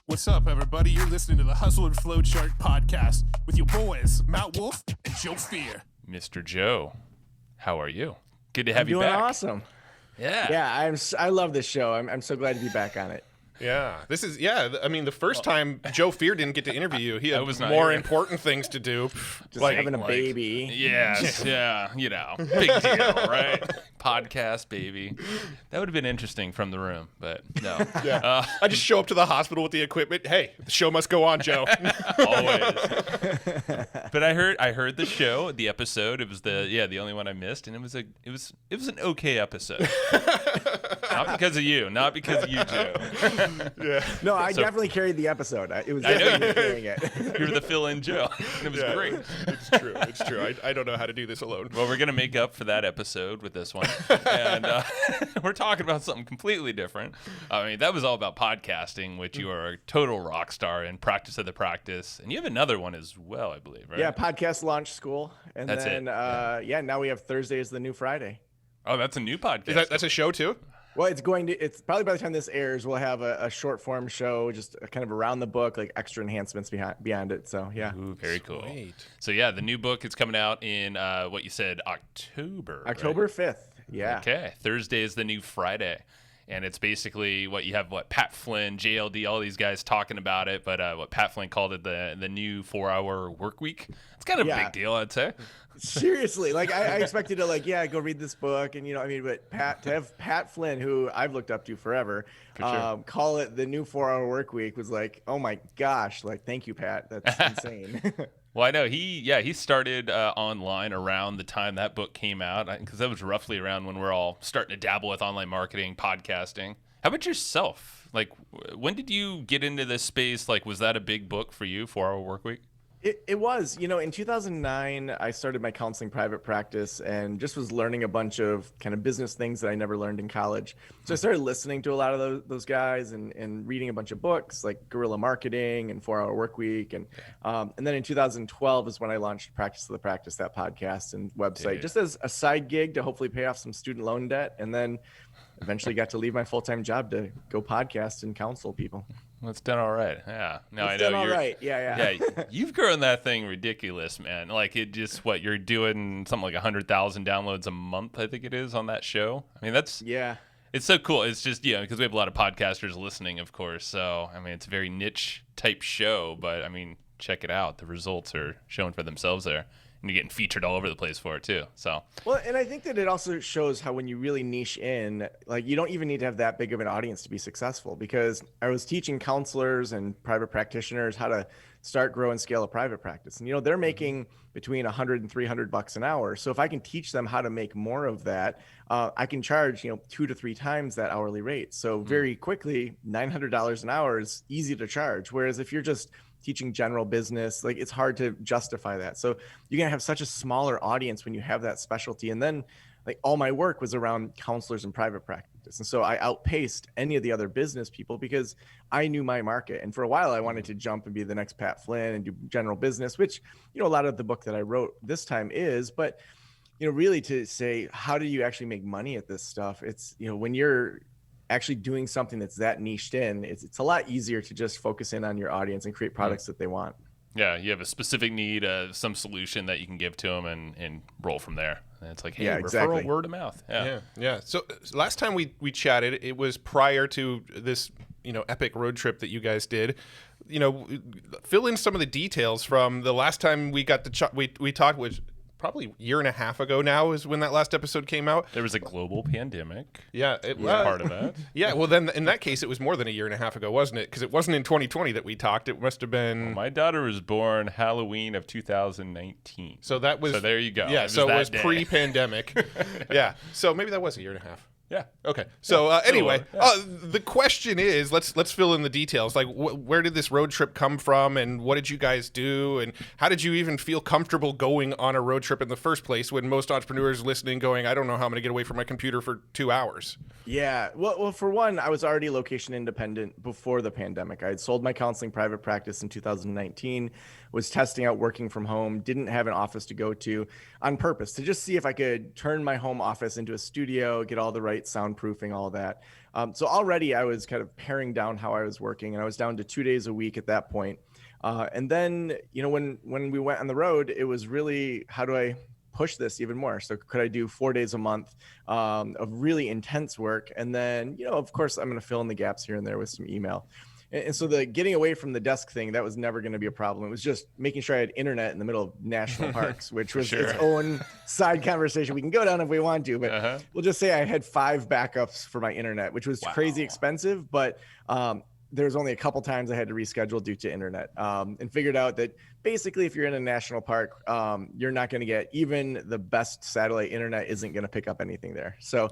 What's up, everybody? You're listening to the Hustle and Flowchart podcast with your boys, Matt Wolf and Joe Fear. Mr. Joe, how are you? Good to have you back. Doing awesome. Yeah. I love this show. I'm so glad to be back on it. Yeah, I mean, the first time Joe Fear didn't get to interview you, he had more important things to do. Just like having a baby. Yes, yeah, big deal, right? Podcast, baby. That would have been interesting from the room, but no. Yeah. I just show up to the hospital with the equipment. Hey, the show must go on, Joe. Always. But I heard the show, the episode. It was the only one I missed, and it was an okay episode. Not because of you, Joe. Yeah. No, I definitely carried the episode. It was I know definitely you carrying it. You were the fill-in Joe. It was great. It's true. I don't know how to do this alone. Well, we're going to make up for that episode with this one. And we're talking about something completely different. I mean, that was all about podcasting, which you are a total rock star in Practice of the Practice. And you have another one as well, I believe, right? Yeah, Podcast Launch School. And That's then, it. now we have Thursday is the new Friday. Oh, that's a new podcast. That's a show, too? Well, it's probably by the time this airs, we'll have a short form show, just kind of around the book, like extra enhancements beyond it. So, yeah. Ooh, very cool. Sweet. So, yeah, the new book is coming out in, what you said, October. October right? 5th. Yeah. Okay. Thursday is the new Friday. And it's basically Pat Flynn, JLD, all these guys talking about it. But what Pat Flynn called it the new 4-hour work week. It's kind of a big deal, I'd say. Seriously, I expected to go read this book, and but to have Pat Flynn, who I've looked up to forever, call it the new 4-hour work week was like, oh my gosh, thank you, Pat. That's insane. Well, I know he started online around the time that book came out, because that was roughly around when we're all starting to dabble with online marketing, podcasting. How about yourself? When did you get into this space? Was that a big book for you, 4-hour work week? It was. In 2009, I started my counseling private practice and just was learning a bunch of kind of business things that I never learned in college. So I started listening to a lot of those guys and reading a bunch of books like Guerrilla Marketing and 4-Hour Work Week. And then in 2012 is when I launched Practice of the Practice, that podcast and website, just as a side gig to hopefully pay off some student loan debt. And then eventually got to leave my full-time job to go podcast and counsel people. Well, it's done all right. Yeah. No, it's I know done all right. Yeah. You've grown that thing ridiculous, man. You're doing something like 100,000 downloads a month, I think it is, on that show. I mean, it's so cool. It's just, because we have a lot of podcasters listening, of course. So, I mean, it's a very niche type show, but I mean, check it out. The results are showing for themselves there. And you're getting featured all over the place for it too. So well, and I think that it also shows how when you really niche in, you don't even need to have that big of an audience to be successful. Because I was teaching counselors and private practitioners how to start, grow, and scale a private practice, and they're making between $100 and $300 an hour. So if I can teach them how to make more of that, I can charge 2 to 3 times that hourly rate. So very quickly, $900 an hour is easy to charge. Whereas if you're just teaching general business, it's hard to justify that. So you're going to have such a smaller audience when you have that specialty. And then all my work was around counselors and private practice. And so I outpaced any of the other business people because I knew my market. And for a while I wanted to jump and be the next Pat Flynn and do general business, which, a lot of the book that I wrote this time is, but really to say, how do you actually make money at this stuff? It's, when you're actually doing something that's that niched in, it's a lot easier to just focus in on your audience and create products that they want. Yeah, you have a specific need, some solution that you can give to them and roll from there. And it's like, hey, referral, word of mouth. Yeah. So last time we chatted, it was prior to this, epic road trip that you guys did. Fill in some of the details from the last time we got to we talked, which probably a year and a half ago now is when that last episode came out. There was a global pandemic. Yeah, it was part of that. Yeah, well then in that case it was more than a year and a half ago, wasn't it? Because it wasn't in 2020 that we talked. It must have been. Well, my daughter was born Halloween of 2019. So that was. So there you go. Yeah, so it was pre-pandemic. Yeah, so maybe that was a year and a half. Yeah. Okay. So anyway, the question is, let's fill in the details. Where did this road trip come from, and what did you guys do, and how did you even feel comfortable going on a road trip in the first place? When most entrepreneurs listening going, I don't know how I'm going to get away from my computer for 2 hours. Yeah. Well, for one, I was already location independent before the pandemic. I had sold my counseling private practice in 2019. Was testing out working from home, didn't have an office to go to on purpose to just see if I could turn my home office into a studio, get all the right soundproofing, all that. So already I was kind of paring down how I was working, and I was down to 2 days a week at that point. And then, when we went on the road, it was really, how do I push this even more? So could I do 4 days a month of really intense work? And then, of course, I'm going to fill in the gaps here and there with some email. And so the getting away from the desk thing, that was never going to be a problem. It was just making sure I had internet in the middle of national parks, which was its own side conversation. We can go down if we want to, but we'll just say I had 5 backups for my internet, which was crazy expensive. But there was only a couple times I had to reschedule due to internet, and figured out that basically if you're in a national park, you're not going to get, even the best satellite internet isn't going to pick up anything there. So,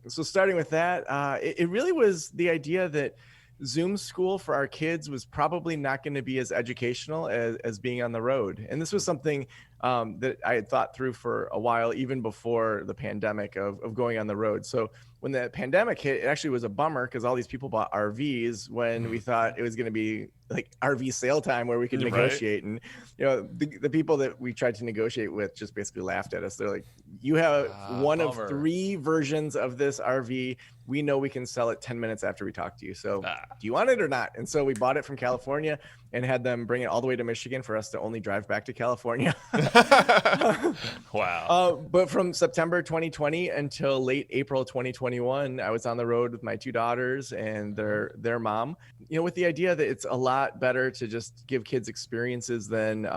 so starting with that, it really was the idea that Zoom school for our kids was probably not going to be as educational as being on the road. And this was something that I had thought through for a while, even before the pandemic, of going on the road. So when the pandemic hit, it actually was a bummer because all these people bought RVs when we thought it was going to be like RV sale time where we could negotiate. And, the people that we tried to negotiate with just basically laughed at us. They're like, you have one of 3 versions of this RV. We know we can sell it 10 minutes after we talk to you. So do you want it or not? And so we bought it from California and had them bring it all the way to Michigan for us to only drive back to California. Wow. But from September 2020 until late April 2021, I was on the road with my 2 daughters and their mom, with the idea that it's a lot better to just give kids experiences than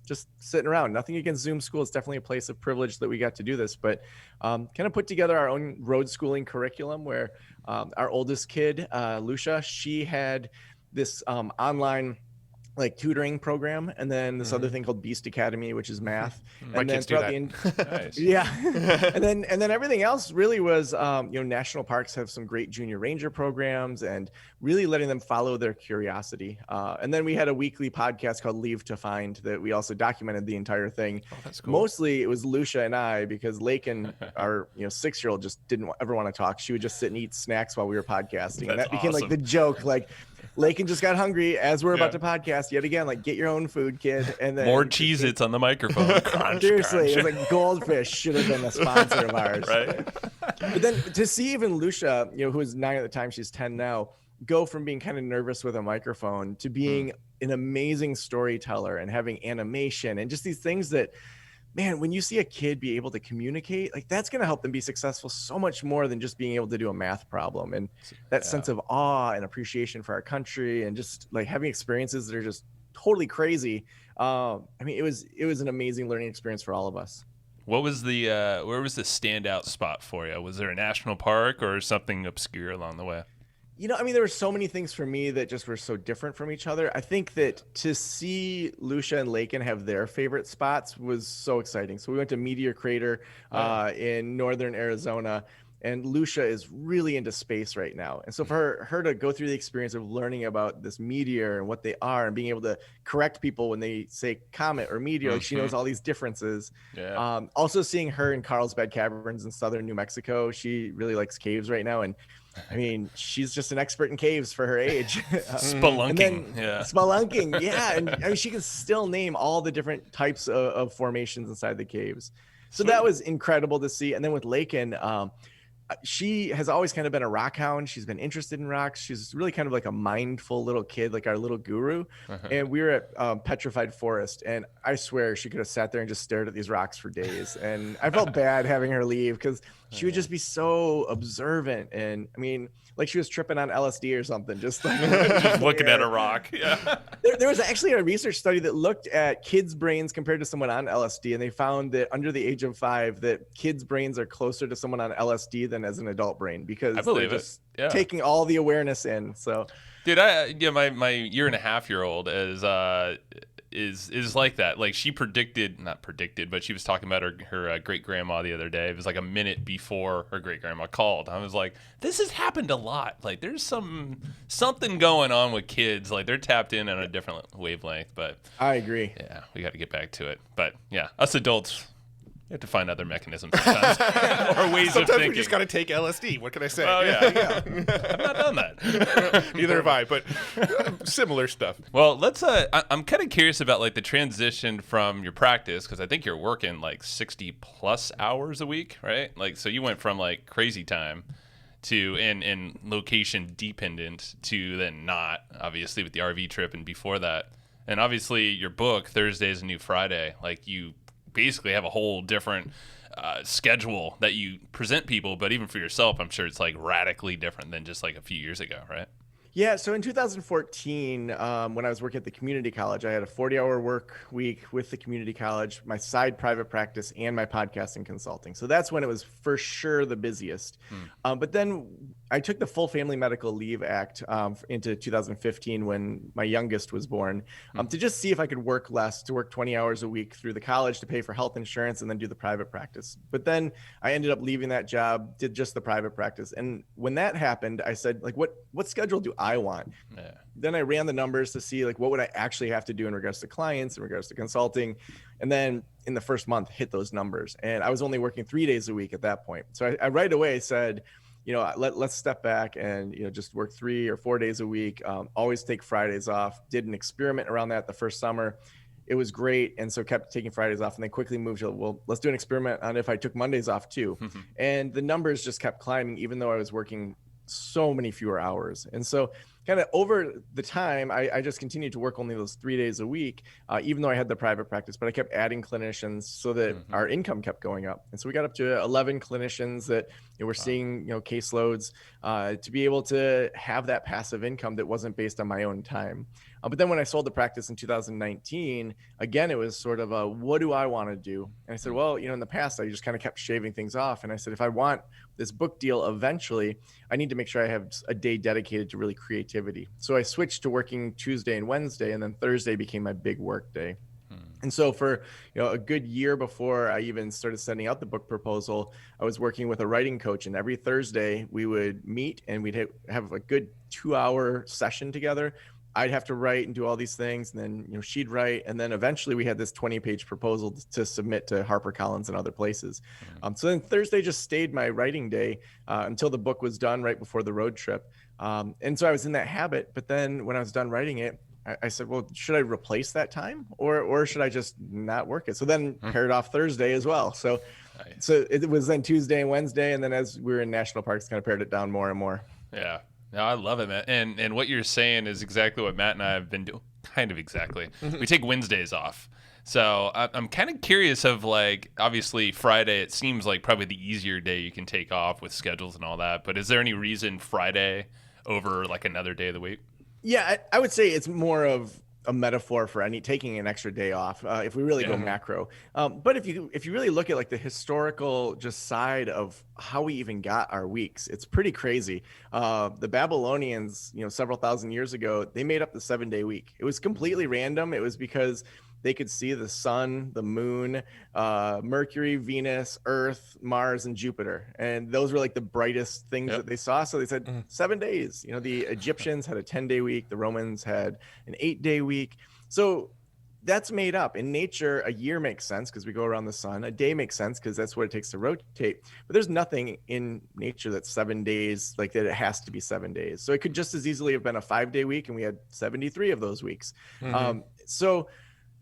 just sitting around. Nothing against Zoom school. It's definitely a place of privilege that we got to do this, but kind of put together our own road schooling curriculum where our oldest kid, Lucia, she had this online tutoring program, and then this other thing called Beast Academy, which is math. And then throughout Nice. and then everything else really was, national parks have some great junior ranger programs and really letting them follow their curiosity. And then we had a weekly podcast called Leave to Find that we also documented the entire thing. Oh, that's cool. Mostly it was Lucia and I, because Lakin, our 6-year-old, just didn't ever want to talk. She would just sit and eat snacks while we were podcasting. And that became like the joke, Lakin just got hungry as we're about to podcast yet again. Get your own food, kid. And then more Cheez-Its on the microphone. Crunch, seriously, crunch. It was like Goldfish should have been a sponsor of ours. Right. But then to see even Lucia, who was 9 at the time, she's 10 now, go from being kind of nervous with a microphone to being an amazing storyteller and having animation and just these things that, man, when you see a kid be able to communicate, that's going to help them be successful so much more than just being able to do a math problem. And that sense of awe and appreciation for our country and just having experiences that are just totally crazy. It was an amazing learning experience for all of us. What was where was the standout spot for you? Was there a national park or something obscure along the way? There were so many things for me that just were so different from each other. I think that to see Lucia and Lakin have their favorite spots was so exciting. So we went to Meteor Crater in northern Arizona, and Lucia is really into space right now. And so for her to go through the experience of learning about this meteor and what they are and being able to correct people when they say comet or meteor, she knows all these differences. Yeah. Also seeing her in Carlsbad Caverns in southern New Mexico, she really likes caves right now. And she's just an expert in caves for her age. Spelunking. Spelunking. Yeah. And she can still name all the different types of formations inside the caves. So that was incredible to see. And then with Lakin, she has always kind of been a rock hound. She's been interested in rocks. She's really kind of like a mindful little kid, like our little guru. And we were at Petrified Forest, and I swear she could have sat there and just stared at these rocks for days. And I felt bad having her leave because she would just be so observant. And she was tripping on LSD or something, just looking at a rock. Yeah. There was actually a research study that looked at kids' brains compared to someone on LSD, and they found that under the age of 5, that kids' brains are closer to someone on LSD than as an adult brain, because they're just taking all the awareness in. So, dude, my 1.5-year-old is like that. She not predicted, but she was talking about her great grandma the other day. It was like a minute before her great grandma called. I was like, this has happened a lot. There's something going on with kids. They're tapped in on a different wavelength. But I agree. Yeah, we got to get back to it. But yeah, us adults, we have to find other mechanisms sometimes or ways of thinking. Sometimes we just got to take LSD. What can I say? Oh, yeah. I've not done that. Neither have I, but similar stuff. Well, let's. I'm kind of curious about the transition from your practice, because I think you're working 60+ hours a week, right? So you went from crazy time to and location dependent to then not, obviously, with the RV trip and before that. And obviously your book, Thursday is a New Friday, like you basically have a whole different schedule that you present people, but even for yourself, I'm sure it's like radically different than just like a few years ago, right? Yeah, so in 2014, when I was working at the community college, I had a 40-hour work week with the community college, my side private practice, and my podcasting consulting. So that's when it was for sure the busiest. But then I took the Full Family Medical Leave Act into 2015 when my youngest was born, to just see if I could work less, to work 20 hours a week through the college to pay for health insurance and then do the private practice. But then I ended up leaving that job, did just the private practice. And when that happened, I said, like, what schedule do I want? Yeah. Then I ran the numbers to see like what would I actually have to do in regards to clients, in regards to consulting. And then in the first month hit those numbers. And I was only working 3 days a week at that point. So I right away said, let's step back and, just work 3 or 4 days a week. Always take Fridays off. Did an experiment around that the first summer. It was great. And so kept taking Fridays off and then quickly moved to, well, let's do an experiment on if I took Mondays off too. And the numbers just kept climbing, even though I was working so many fewer hours. And so kind of over the time, I just continued to work only those 3 days a week, even though I had the private practice, but I kept adding clinicians so that our income kept going up. And so we got up to 11 clinicians that were seeing, caseloads, to be able to have that passive income that wasn't based on my own time. But then when I sold the practice in 2019, again, it was sort of a, what do I want to do? And I said, well, in the past, I just kind of kept shaving things off. And I said, if I want this book deal eventually, I need to make sure I have a day dedicated to really creativity. So I switched to working Tuesday and Wednesday, and then Thursday became my big work day. And so for a good year before I even started sending out the book proposal, I was working with a writing coach, and every Thursday we would meet and we'd have a good 2-hour session together. I'd have to write and do all these things, and then she'd write, and then eventually we had this 20-page proposal to submit to HarperCollins and other places. So then Thursday just stayed my writing day until the book was done right before the road trip. And so I was in that habit. But then when I was done writing it, I said, well, should I replace that time or should I just not work it? So then paired off Thursday as well. So it was then Tuesday and Wednesday, and then as we were in national parks, kind of paired it down more and more. Yeah. No, I love it, man. And what you're saying is exactly what Matt and I have been doing. Kind of exactly. We take Wednesdays off. So I'm kind of curious of, like, obviously Friday, it seems like probably the easier day you can take off with schedules and all that. But is there any reason Friday over like another day of the week? Yeah, I would say it's more of a metaphor for taking an extra day off, if we really go macro. But if you really look at like the historical just side of how we even got our weeks, it's pretty crazy. The Babylonians, several thousand years ago, they made up the 7-day week. It was completely random. It was because they could see the sun, the moon, Mercury, Venus, Earth, Mars, and Jupiter. And those were like the brightest things that they saw. So they said 7 days. The Egyptians had a 10-day week. The Romans had an 8-day week. So that's made up. In nature, a year makes sense because we go around the sun. A day makes sense because that's what it takes to rotate. But there's nothing in nature that's 7 days, like that it has to be 7 days. So it could just as easily have been a 5-day week, and we had 73 of those weeks.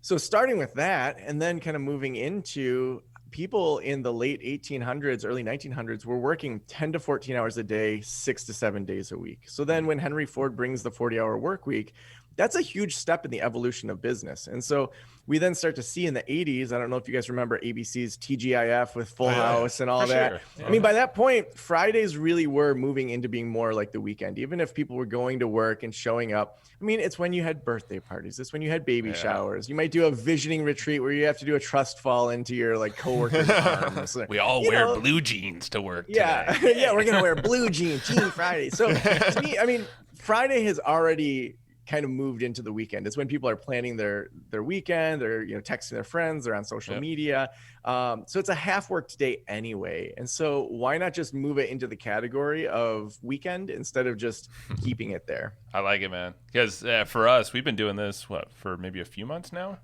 So starting with that, and then kind of moving into people in the late 1800s, early 1900s were working 10 to 14 hours a day, 6 to 7 days a week. So then when Henry Ford brings the 40-hour work week, that's a huge step in the evolution of business. And so we then start to see in the 80s, I don't know if you guys remember ABC's TGIF with Full House and all that. Sure. I mean, by that point, Fridays really were moving into being more like the weekend. Even if people were going to work and showing up, I mean, it's when you had birthday parties. It's when you had baby showers. You might do a visioning retreat where you have to do a trust fall into your like coworkers' arms. We all wear blue jeans to work today. Yeah, we're going to wear blue jeans, Team Friday. So to me, I mean, Friday has already kind of moved into the weekend. It's when people are planning their weekend, they're texting their friends, they're on social media. So it's a half worked day anyway. And so why not just move it into the category of weekend instead of just keeping it there? I like it, man. Because for us, we've been doing this for maybe a few months now.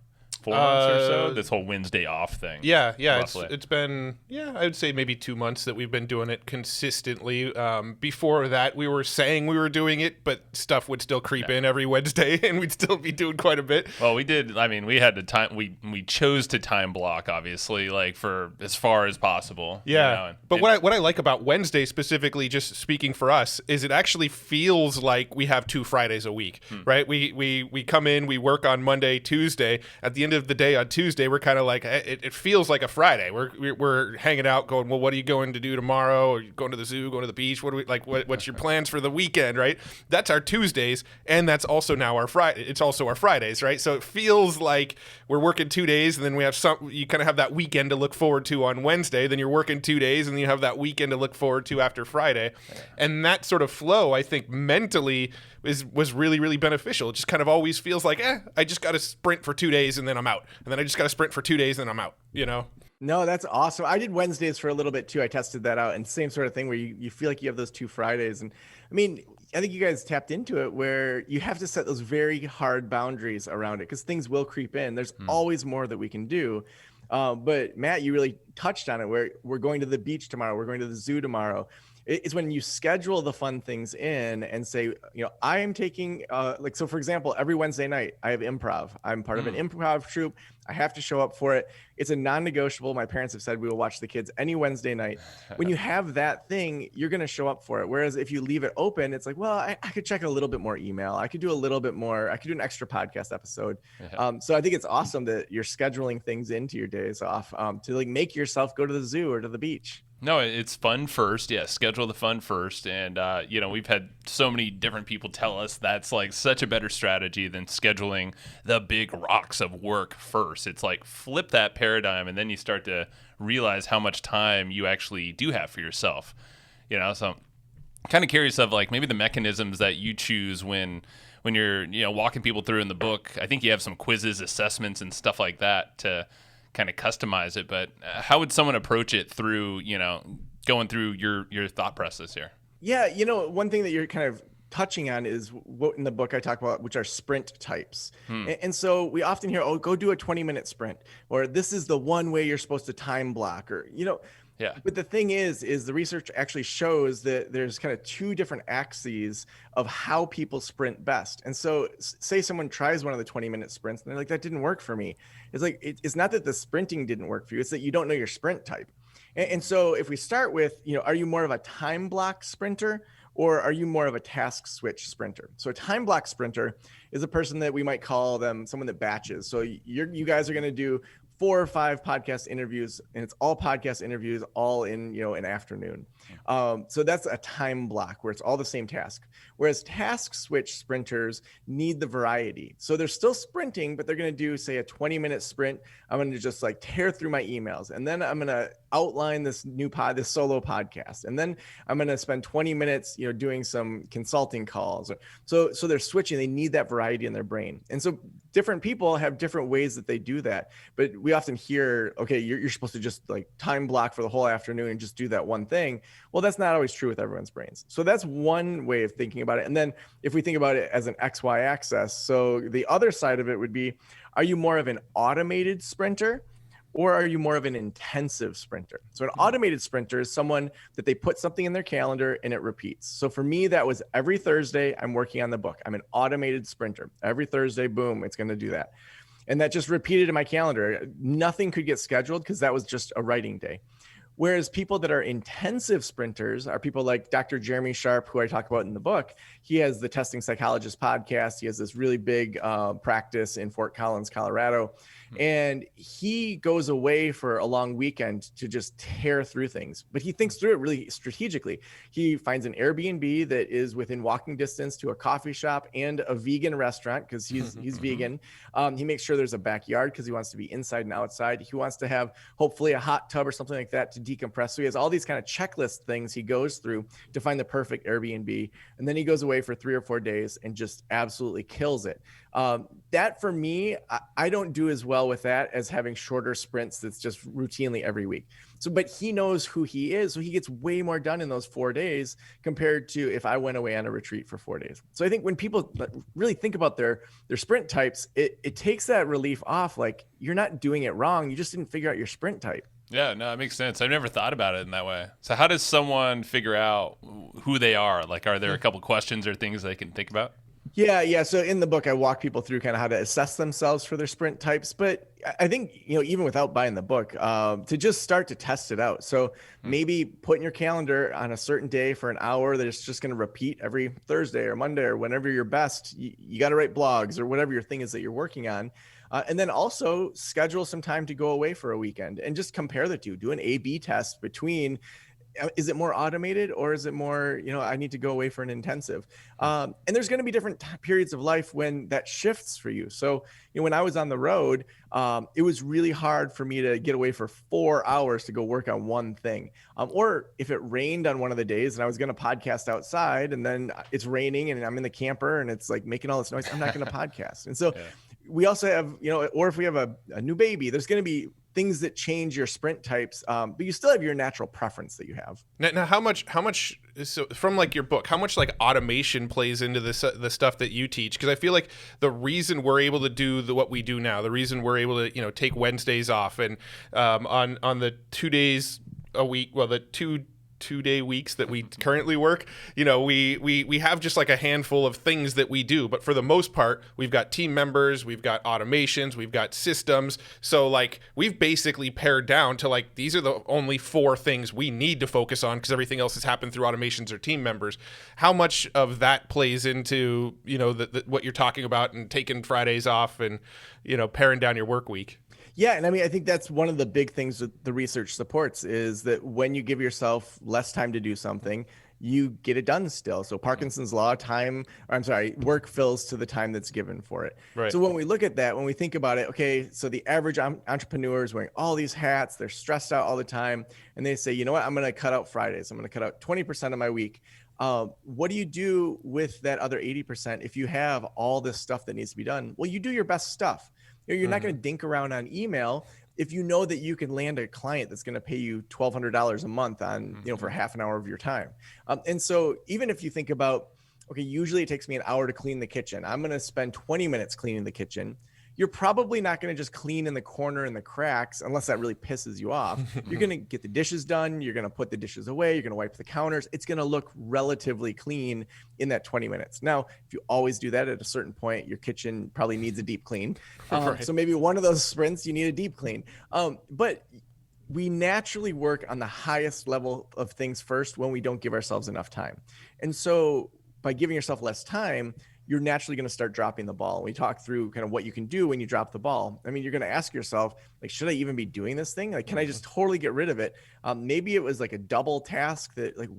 4 months or so, this whole Wednesday off thing. Yeah. It's been, I would say maybe 2 months that we've been doing it consistently. Before that, we were saying we were doing it, but stuff would still creep in every Wednesday, and we'd still be doing quite a bit. Well, we did. I mean, we had to time. We chose to time block, obviously, like for as far as possible. Yeah. But what I like about Wednesday specifically, just speaking for us, is it actually feels like we have 2 Fridays a week, right? We come in, we work on Monday, Tuesday. At the end of the day on Tuesday, we're kind of like, it feels like a Friday. We're hanging out going, well, what are you going to do tomorrow? Are you going to the zoo, going to the beach? What's your plans for the weekend, right? That's our Tuesdays, and that's also now our Friday. It's also our Fridays, right? So it feels like we're working 2 days, and then we have you kind of have that weekend to look forward to on Wednesday. Then you're working 2 days, and then you have that weekend to look forward to after Friday. And that sort of flow, I think, mentally was really, really beneficial. It just kind of always feels like, I just got to sprint for 2 days and then I'm out. And then I just got to sprint for 2 days and I'm out, No, that's awesome. I did Wednesdays for a little bit too. I tested that out, and same sort of thing where you feel like you have those 2 Fridays. And I mean, I think you guys tapped into it where you have to set those very hard boundaries around it because things will creep in. There's always more that we can do. But Matt, you really touched on it where we're going to the beach tomorrow. We're going to the zoo tomorrow. It's when you schedule the fun things in and say, I am taking, so for example, every Wednesday night I have improv. I'm part of an improv troupe. I have to show up for it. It's a non-negotiable. My parents have said we will watch the kids any Wednesday night. When you have that thing, you're going to show up for it. Whereas if you leave it open, it's like, well, I could check a little bit more email. I could do a little bit more. I could do an extra podcast episode. So I think it's awesome that you're scheduling things into your days off to like make yourself go to the zoo or to the beach. No, it's fun first. Yeah, schedule the fun first. And, we've had so many different people tell us that's like such a better strategy than scheduling the big rocks of work first. It's like flip that paradigm, and then you start to realize how much time you actually do have for yourself. So kind of curious of like maybe the mechanisms that you choose when you're, walking people through in the book. I think you have some quizzes, assessments, and stuff like that to kind of customize it, but how would someone approach it through, going through your thought process here? Yeah. One thing that you're kind of touching on is what in the book I talk about, which are sprint types. And so we often hear, go do a 20-minute sprint, or this is the one way you're supposed to time block, or, Yeah. But the thing is the research actually shows that there's kind of 2 different axes of how people sprint best. And so say someone tries one of the 20-minute sprints and they're like, that didn't work for me. It's like, it's not that the sprinting didn't work for you. It's that you don't know your sprint type. And so if we start with, are you more of a time block sprinter or are you more of a task switch sprinter? So a time block sprinter is a person that we might call them someone that batches. So you guys are going to do 4 or 5 podcast interviews, and it's all podcast interviews all in, an afternoon. So that's a time block where it's all the same task. Whereas task switch sprinters need the variety. So they're still sprinting, but they're going to do, say, a 20-minute sprint. I'm going to just like tear through my emails, and then I'm going to outline this this solo podcast, and then I'm going to spend 20 minutes, doing some consulting calls. So they're switching. They need that variety in their brain, and so different people have different ways that they do that. But we often hear, okay, you're supposed to just like time block for the whole afternoon and just do that one thing. Well, that's not always true with everyone's brains. So that's one way of thinking about it. And then if we think about it as an XY axis, so the other side of it would be, are you more of an automated sprinter or are you more of an intensive sprinter? So an automated sprinter is someone that they put something in their calendar and it repeats. So for me, that was every Thursday, I'm working on the book. I'm an automated sprinter. Every Thursday, boom, it's going to do that. And that just repeated in my calendar. Nothing could get scheduled because that was just a writing day. Whereas people that are intensive sprinters are people like Dr. Jeremy Sharp, who I talk about in the book. He has the Testing Psychologist podcast. He has this really big practice in Fort Collins, Colorado. And he goes away for a long weekend to just tear through things. But he thinks through it really strategically. He finds an Airbnb that is within walking distance to a coffee shop and a vegan restaurant because he's vegan. He makes sure there's a backyard because he wants to be inside and outside. He wants to have hopefully a hot tub or something like that to decompress. So he has all these kind of checklist things he goes through to find the perfect Airbnb. And then he goes away for 3 or 4 days and just absolutely kills it. That for me, I don't do as well with that as having shorter sprints that's just routinely every week. So, but he knows who he is. So he gets way more done in those 4 days compared to if I went away on a retreat for 4 days. So I think when people really think about their sprint types, it takes that relief off. Like, you're not doing it wrong. You just didn't figure out your sprint type. Yeah, no, it makes sense. I've never thought about it in that way. So how does someone figure out who they are? Like, are there a couple questions or things they can think about? Yeah. So in the book, I walk people through kind of how to assess themselves for their sprint types. But I think, even without buying the book, to just start to test it out. So maybe put in your calendar on a certain day for an hour that it's just going to repeat every Thursday or Monday or whenever you're best. You got to write blogs or whatever your thing is that you're working on. And then also schedule some time to go away for a weekend and just compare the two. Do an A/B test between, is it more automated or is it more, I need to go away for an intensive? And there's going to be different periods of life when that shifts for you. So, when I was on the road, it was really hard for me to get away for 4 hours to go work on one thing. Or if it rained on one of the days and I was going to podcast outside and then it's raining and I'm in the camper and it's like making all this noise, I'm not going to podcast. And so we also have, or if we have a new baby, there's going to be things that change your sprint types, but you still have your natural preference that you have. Now how much so from like your book, how much like automation plays into this the stuff that you teach? Because I feel like the reason we're able to do what we do now, the reason we're able to take Wednesdays off and on the 2 days a week, well, the two-day weeks that we currently work, we have just like a handful of things that we do, but for the most part we've got team members, we've got automations, we've got systems. So like we've basically pared down to like these are the only 4 things we need to focus on because everything else has happened through automations or team members. How much of that plays into what you're talking about and taking Fridays off and paring down your work week? Yeah. And I think that's one of the big things that the research supports is that when you give yourself less time to do something, you get it done still. So Parkinson's law, work fills to the time that's given for it. Right. So when we look at that, when we think about it, okay, so the average entrepreneur is wearing all these hats, they're stressed out all the time. And they say, you know what, I'm going to cut out Fridays. I'm going to cut out 20% of my week. What do you do with that other 80% if you have all this stuff that needs to be done? Well, you do your best stuff. You're not going to dink around on email if you know that you can land a client that's going to pay you $1,200 a month on, for half an hour of your time. And so even if you think about, okay, usually it takes me an hour to clean the kitchen. I'm going to spend 20 minutes cleaning the kitchen. You're probably not going to just clean in the corner and the cracks unless that really pisses you off. You're going to get the dishes done. You're going to put the dishes away. You're going to wipe the counters. It's going to look relatively clean in that 20 minutes. Now, if you always do that at a certain point, your kitchen probably needs a deep clean. Right. So maybe one of those sprints, you need a deep clean. But we naturally work on the highest level of things first when we don't give ourselves enough time. And so by giving yourself less time, you're naturally going to start dropping the ball. We talk through kind of what you can do when you drop the ball. I mean, you're going to ask yourself, like, should I even be doing this thing? Like, can I just totally get rid of it? Maybe it was like a double task that like,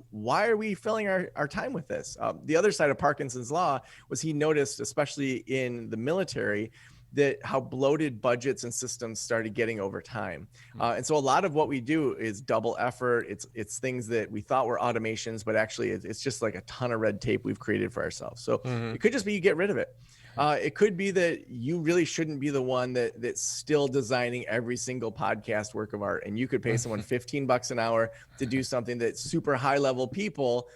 why are we filling our time with this? The other side of Parkinson's law was he noticed, especially in the military, that how bloated budgets and systems started getting over time. And so a lot of what we do is double effort. It's things that we thought were automations, but actually it's just like a ton of red tape we've created for ourselves. So it could just be you get rid of it. It could be that you really shouldn't be the one that's still designing every single podcast work of art. And you could pay someone $15 an hour to do something that super high level people,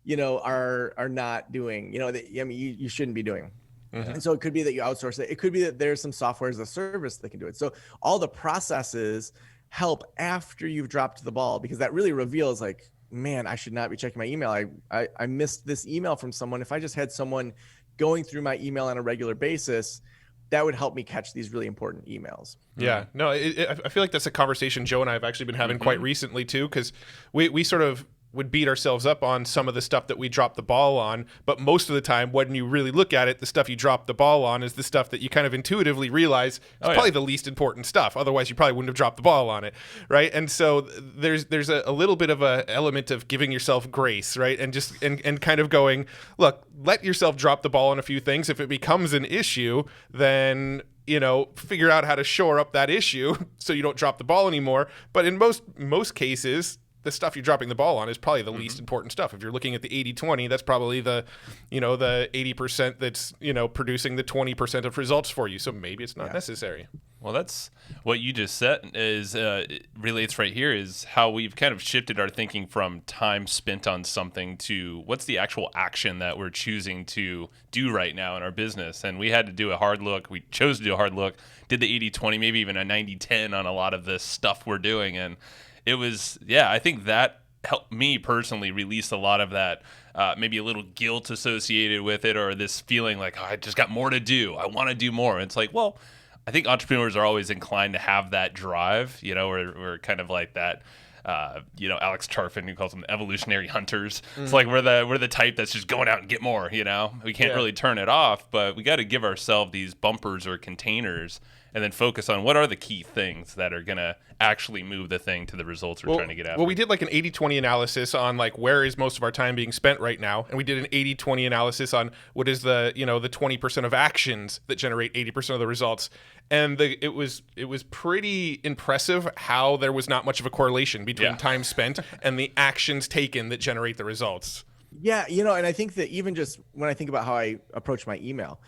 are not doing, you shouldn't be doing. And so it could be that you outsource it. It could be that there's some software as a service that can do it. So all the processes help after you've dropped the ball, because that really reveals like, man, I should not be checking my email. I missed this email from someone. If I just had someone going through my email on a regular basis, that would help me catch these really important emails. Yeah, no, I feel like that's a conversation Joe and I have actually been having quite recently too, because we sort of would beat ourselves up on some of the stuff that we dropped the ball on, but most of the time when you really look at it, the stuff you dropped the ball on is the stuff that you kind of intuitively realize is probably the least important stuff. Otherwise you probably wouldn't have dropped the ball on it, right? And so there's a little bit of a element of giving yourself grace, right? And just and kind of going, look, let yourself drop the ball on a few things. If it becomes an issue, then figure out how to shore up that issue so you don't drop the ball anymore. But in most cases, the stuff you're dropping the ball on is probably the least important stuff. If you're looking at the 80-20, that's probably the 80% that's, producing the 20% of results for you. So maybe it's not necessary. Well, that's what you just said is it relates right here is how we've kind of shifted our thinking from time spent on something to what's the actual action that we're choosing to do right now in our business. And we had to do a hard look. We chose to do a hard look, did the 80-20, maybe even a 90-10 on a lot of this stuff we're doing. And it was, I think that helped me personally release a lot of that, maybe a little guilt associated with it, or this feeling like, I just got more to do. I want to do more. And it's like, well, I think entrepreneurs are always inclined to have that drive, we're kind of like that, Alex Charfen, who calls them evolutionary hunters. It's like we're the type that's just going out and get more, we can't really turn it off, but we got to give ourselves these bumpers or containers and then focus on what are the key things that are going to actually move the thing to the results we're trying to get after. Well, we did like an 80-20 analysis on like where is most of our time being spent right now. And we did an 80-20 analysis on what is the 20% of actions that generate 80% of the results. And it was pretty impressive how there was not much of a correlation between time spent and the actions taken that generate the results. Yeah, and I think that even just when I think about how I approach my email,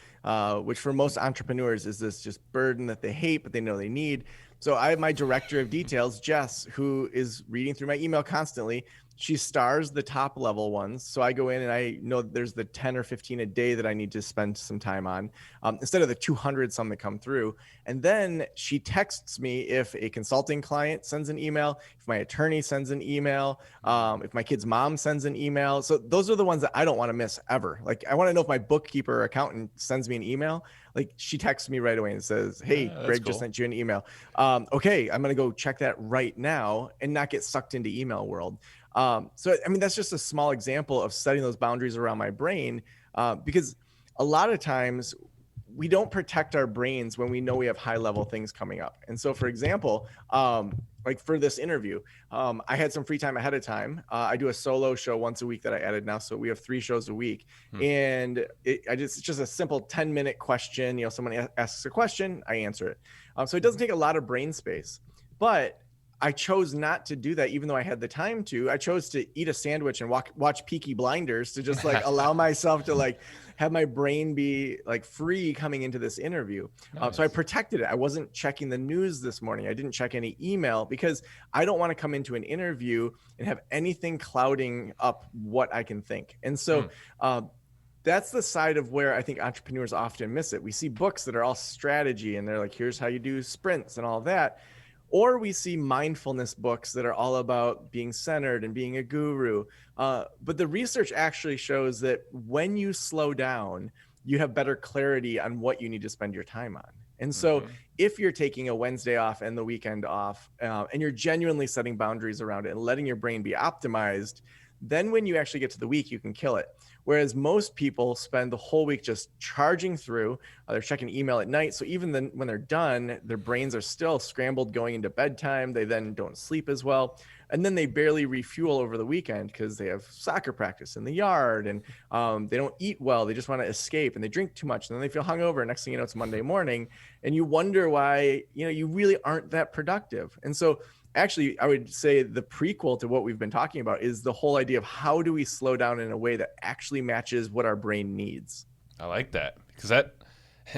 which for most entrepreneurs is this just burden that they hate, but they know they need. So I have my director of details, Jess, who is reading through my email constantly. She stars the top level ones. So I go in and I know there's the 10 or 15 a day that I need to spend some time on instead of the 200 some that come through. And then she texts me if a consulting client sends an email, if my attorney sends an email, if my kid's mom sends an email. So those are the ones that I don't want to miss ever. Like I want to know if my bookkeeper or accountant sends me an email. Like she texts me right away and says, hey, Greg just sent you an email. Okay, I'm going to go check that right now and not get sucked into email world. So, I mean, that's just a small example of setting those boundaries around my brain, because a lot of times we don't protect our brains when we know we have high level things coming up. And so, for example, like for this interview, I had some free time ahead of time. I do a solo show once a week that I added now. So we have 3 shows a week. And it's just a simple 10-minute question. Someone asks a question, I answer it. So it doesn't take a lot of brain space, but I chose not to do that, even though I had the time to. I chose to eat a sandwich and watch Peaky Blinders to just like allow myself to like have my brain be like free coming into this interview. Nice. So I protected it. I wasn't checking the news this morning. I didn't check any email because I don't want to come into an interview and have anything clouding up what I can think. And so that's the side of where I think entrepreneurs often miss it. We see books that are all strategy and they're like, here's how you do sprints and all that. Or we see mindfulness books that are all about being centered and being a guru. But the research actually shows that when you slow down, you have better clarity on what you need to spend your time on. And so if you're taking a Wednesday off and the weekend off, and you're genuinely setting boundaries around it and letting your brain be optimized, then when you actually get to the week, you can kill it. Whereas most people spend the whole week just charging through, they're checking email at night. So even then when they're done, their brains are still scrambled going into bedtime. They then don't sleep as well. And then they barely refuel over the weekend because they have soccer practice in the yard and they don't eat well. They just want to escape and they drink too much. And then they feel hungover. Next thing you know, it's Monday morning and you wonder why, you really aren't that productive. And so actually, I would say the prequel to what we've been talking about is the whole idea of how do we slow down in a way that actually matches what our brain needs. I like that because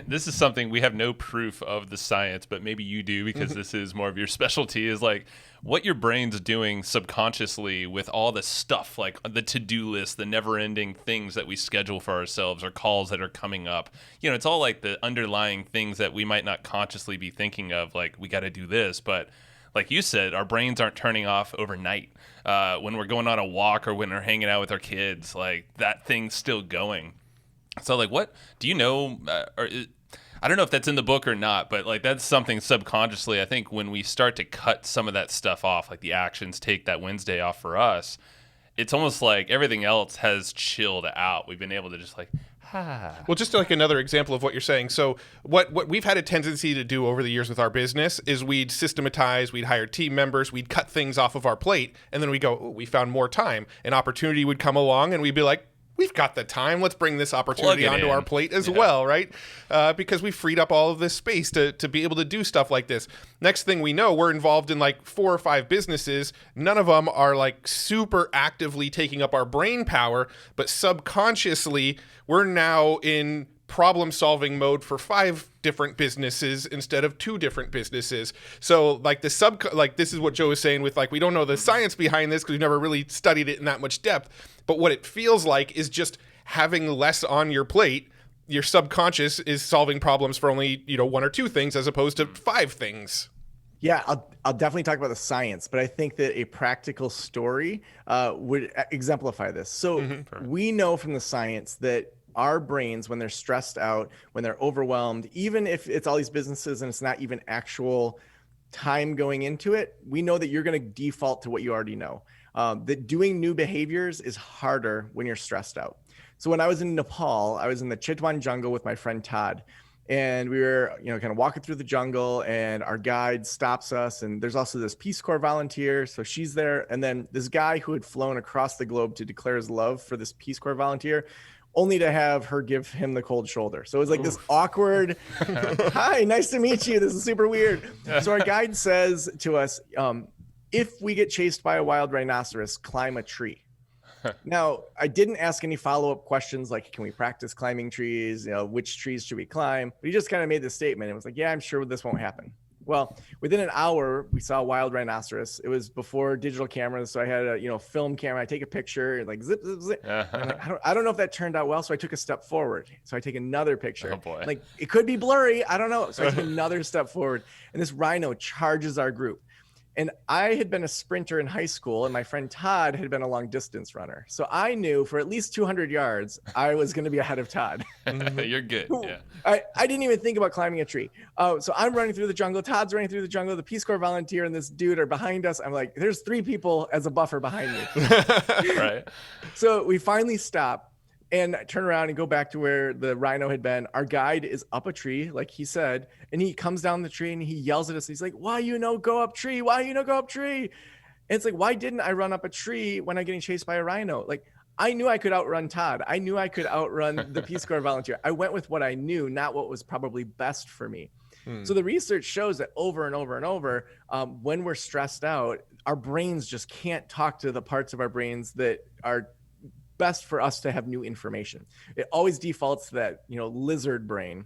this is something we have no proof of the science, but maybe you do because this is more of your specialty is like what your brain's doing subconsciously with all the stuff, like the to-do list, the never-ending things that we schedule for ourselves or calls that are coming up. It's all like the underlying things that we might not consciously be thinking of, like we got to do this, but like you said, our brains aren't turning off overnight. When we're going on a walk or when we're hanging out with our kids, like that thing's still going. So like, what do you know? I don't know if that's in the book or not, but like that's something subconsciously, I think when we start to cut some of that stuff off, like the actions take that Wednesday off for us, it's almost like everything else has chilled out. We've been able to just like, Well, just like another example of what you're saying. So what we've had a tendency to do over the years with our business is we'd systematize, we'd hire team members, we'd cut things off of our plate, and then we go, we found more time. An opportunity would come along, and we'd be like, we've got the time. Let's bring this opportunity onto our plate as well, right? Because we freed up all of this space to be able to do stuff like this. Next thing we know, we're involved in like 4 or 5 businesses. None of them are like super actively taking up our brain power, but subconsciously, we're now in problem-solving mode for 5 different businesses instead of 2 different businesses. So like this is what Joe was saying with like, we don't know the science behind this because we've never really studied it in that much depth. But what it feels like is just having less on your plate. Your subconscious is solving problems for only, 1 or 2 things as opposed to 5 things. Yeah, I'll definitely talk about the science, but I think that a practical story would exemplify this. So we know from the science that our brains, when they're stressed out, when they're overwhelmed, even if it's all these businesses and it's not even actual time going into it, we know that you're going to default to what you already know. That doing new behaviors is harder when you're stressed out. So when I was in Nepal, I was in the Chitwan jungle with my friend Todd, and we were, kind of walking through the jungle, and our guide stops us. And there's also this Peace Corps volunteer. So she's there. And then this guy who had flown across the globe to declare his love for this Peace Corps volunteer, only to have her give him the cold shoulder. So it was like this awkward, hi, nice to meet you. This is super weird. So our guide says to us, if we get chased by a wild rhinoceros, climb a tree. Now, I didn't ask any follow-up questions like, can we practice climbing trees? Which trees should we climb? But he just kind of made this statement. It was like, yeah, I'm sure this won't happen. Well, within an hour, we saw a wild rhinoceros. It was before digital cameras, so I had a film camera. I take a picture, like zip, zip, zip. Like, I don't know if that turned out well, so I took a step forward. So I take another picture. Oh boy! Like it could be blurry. I don't know. So I take another step forward, and this rhino charges our group. And I had been a sprinter in high school, and my friend Todd had been a long distance runner. So I knew for at least 200 yards, I was going to be ahead of Todd. You're good. Yeah. I didn't even think about climbing a tree. So I'm running through the jungle. Todd's running through the jungle. The Peace Corps volunteer and this dude are behind us. I'm like, there's 3 people as a buffer behind me. Right. So we finally stop and turn around and go back to where the rhino had been. Our guide is up a tree, like he said, and he comes down the tree and he yells at us. He's like, why go up tree? Why go up tree? And it's like, why didn't I run up a tree when I'm getting chased by a rhino? Like, I knew I could outrun Todd. I knew I could outrun the Peace Corps volunteer. I went with what I knew, not what was probably best for me. So the research shows that over and over and over, when we're stressed out, our brains just can't talk to the parts of our brains that are best for us to have new information. It always defaults to that, lizard brain.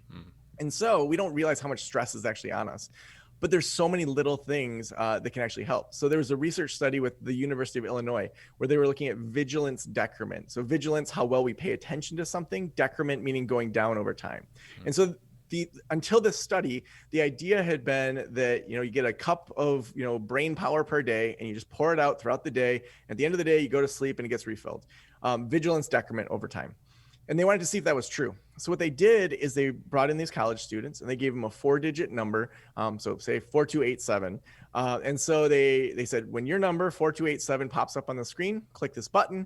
And so we don't realize how much stress is actually on us. But there's so many little things that can actually help. So there was a research study with the University of Illinois where they were looking at vigilance decrement. So vigilance, how well we pay attention to something, decrement meaning going down over time. And so until this study, the idea had been that, you get a cup of, brain power per day and you just pour it out throughout the day. At the end of the day, you go to sleep and it gets refilled. Vigilance decrement over time. And they wanted to see if that was true. So what they did is they brought in these college students and they gave them a 4-digit number. So say 4287. And so they said, when your number 4287 pops up on the screen, click this button.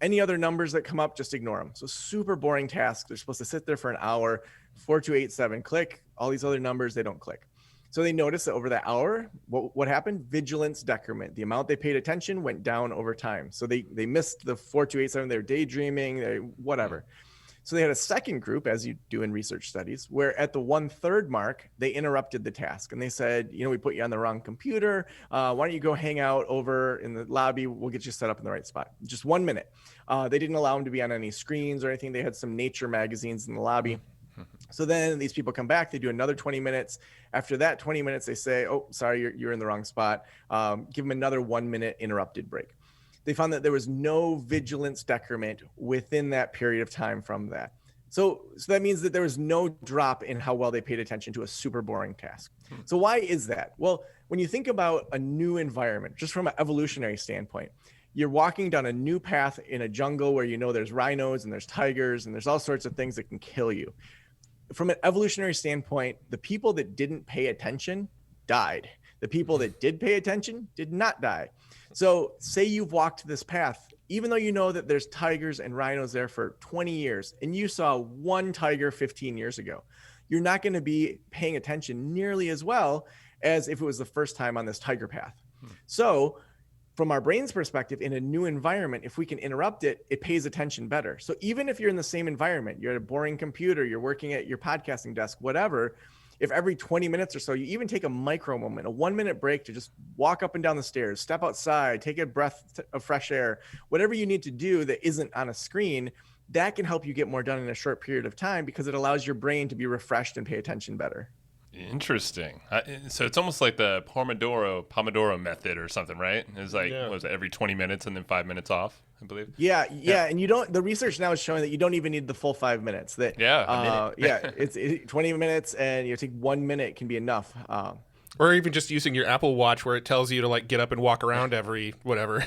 Any other numbers that come up, just ignore them. So super boring task. They're supposed to sit there for an hour, 4287, click. All these other numbers, they don't click. So they noticed that over that hour, what happened? Vigilance decrement. The amount they paid attention went down over time. So they missed the 4287. They were daydreaming, whatever. So they had a second group, as you do in research studies, where at the 1/3 mark, they interrupted the task. And they said, we put you on the wrong computer. Why don't you go hang out over in the lobby? We'll get you set up in the right spot. Just 1 minute. They didn't allow them to be on any screens or anything. They had some nature magazines in the lobby. So then these people come back, they do another 20 minutes. After that 20 minutes, they say, oh, sorry, you're in the wrong spot. Give them another 1 minute interrupted break. They found that there was no vigilance decrement within that period of time from that. So that means that there was no drop in how well they paid attention to a super boring task. So why is that? Well, when you think about a new environment, just from an evolutionary standpoint, you're walking down a new path in a jungle where there's rhinos and there's tigers and there's all sorts of things that can kill you. From an evolutionary standpoint, the people that didn't pay attention died. The people that did pay attention did not die. So say you've walked this path, even though you know that there's tigers and rhinos there for 20 years, and you saw one tiger 15 years ago, you're not going to be paying attention nearly as well as if it was the first time on this tiger path. So from our brain's perspective, in a new environment, if we can interrupt it, it pays attention better. So even if you're in the same environment, you're at a boring computer, you're working at your podcasting desk, whatever, if every 20 minutes or so, you even take a micro moment, a 1 minute break to just walk up and down the stairs, step outside, take a breath of fresh air, whatever you need to do that isn't on a screen, that can help you get more done in a short period of time because it allows your brain to be refreshed and pay attention better. Interesting. So it's almost like the Pomodoro method or something, right? It's like, what was it, every 20 minutes and then 5 minutes off, I believe? Yeah. And the research now is showing that you don't even need the full 5 minutes. That a minute. It's 20 minutes and you take 1 minute can be enough. Or even just using your Apple Watch where it tells you to like get up and walk around every whatever.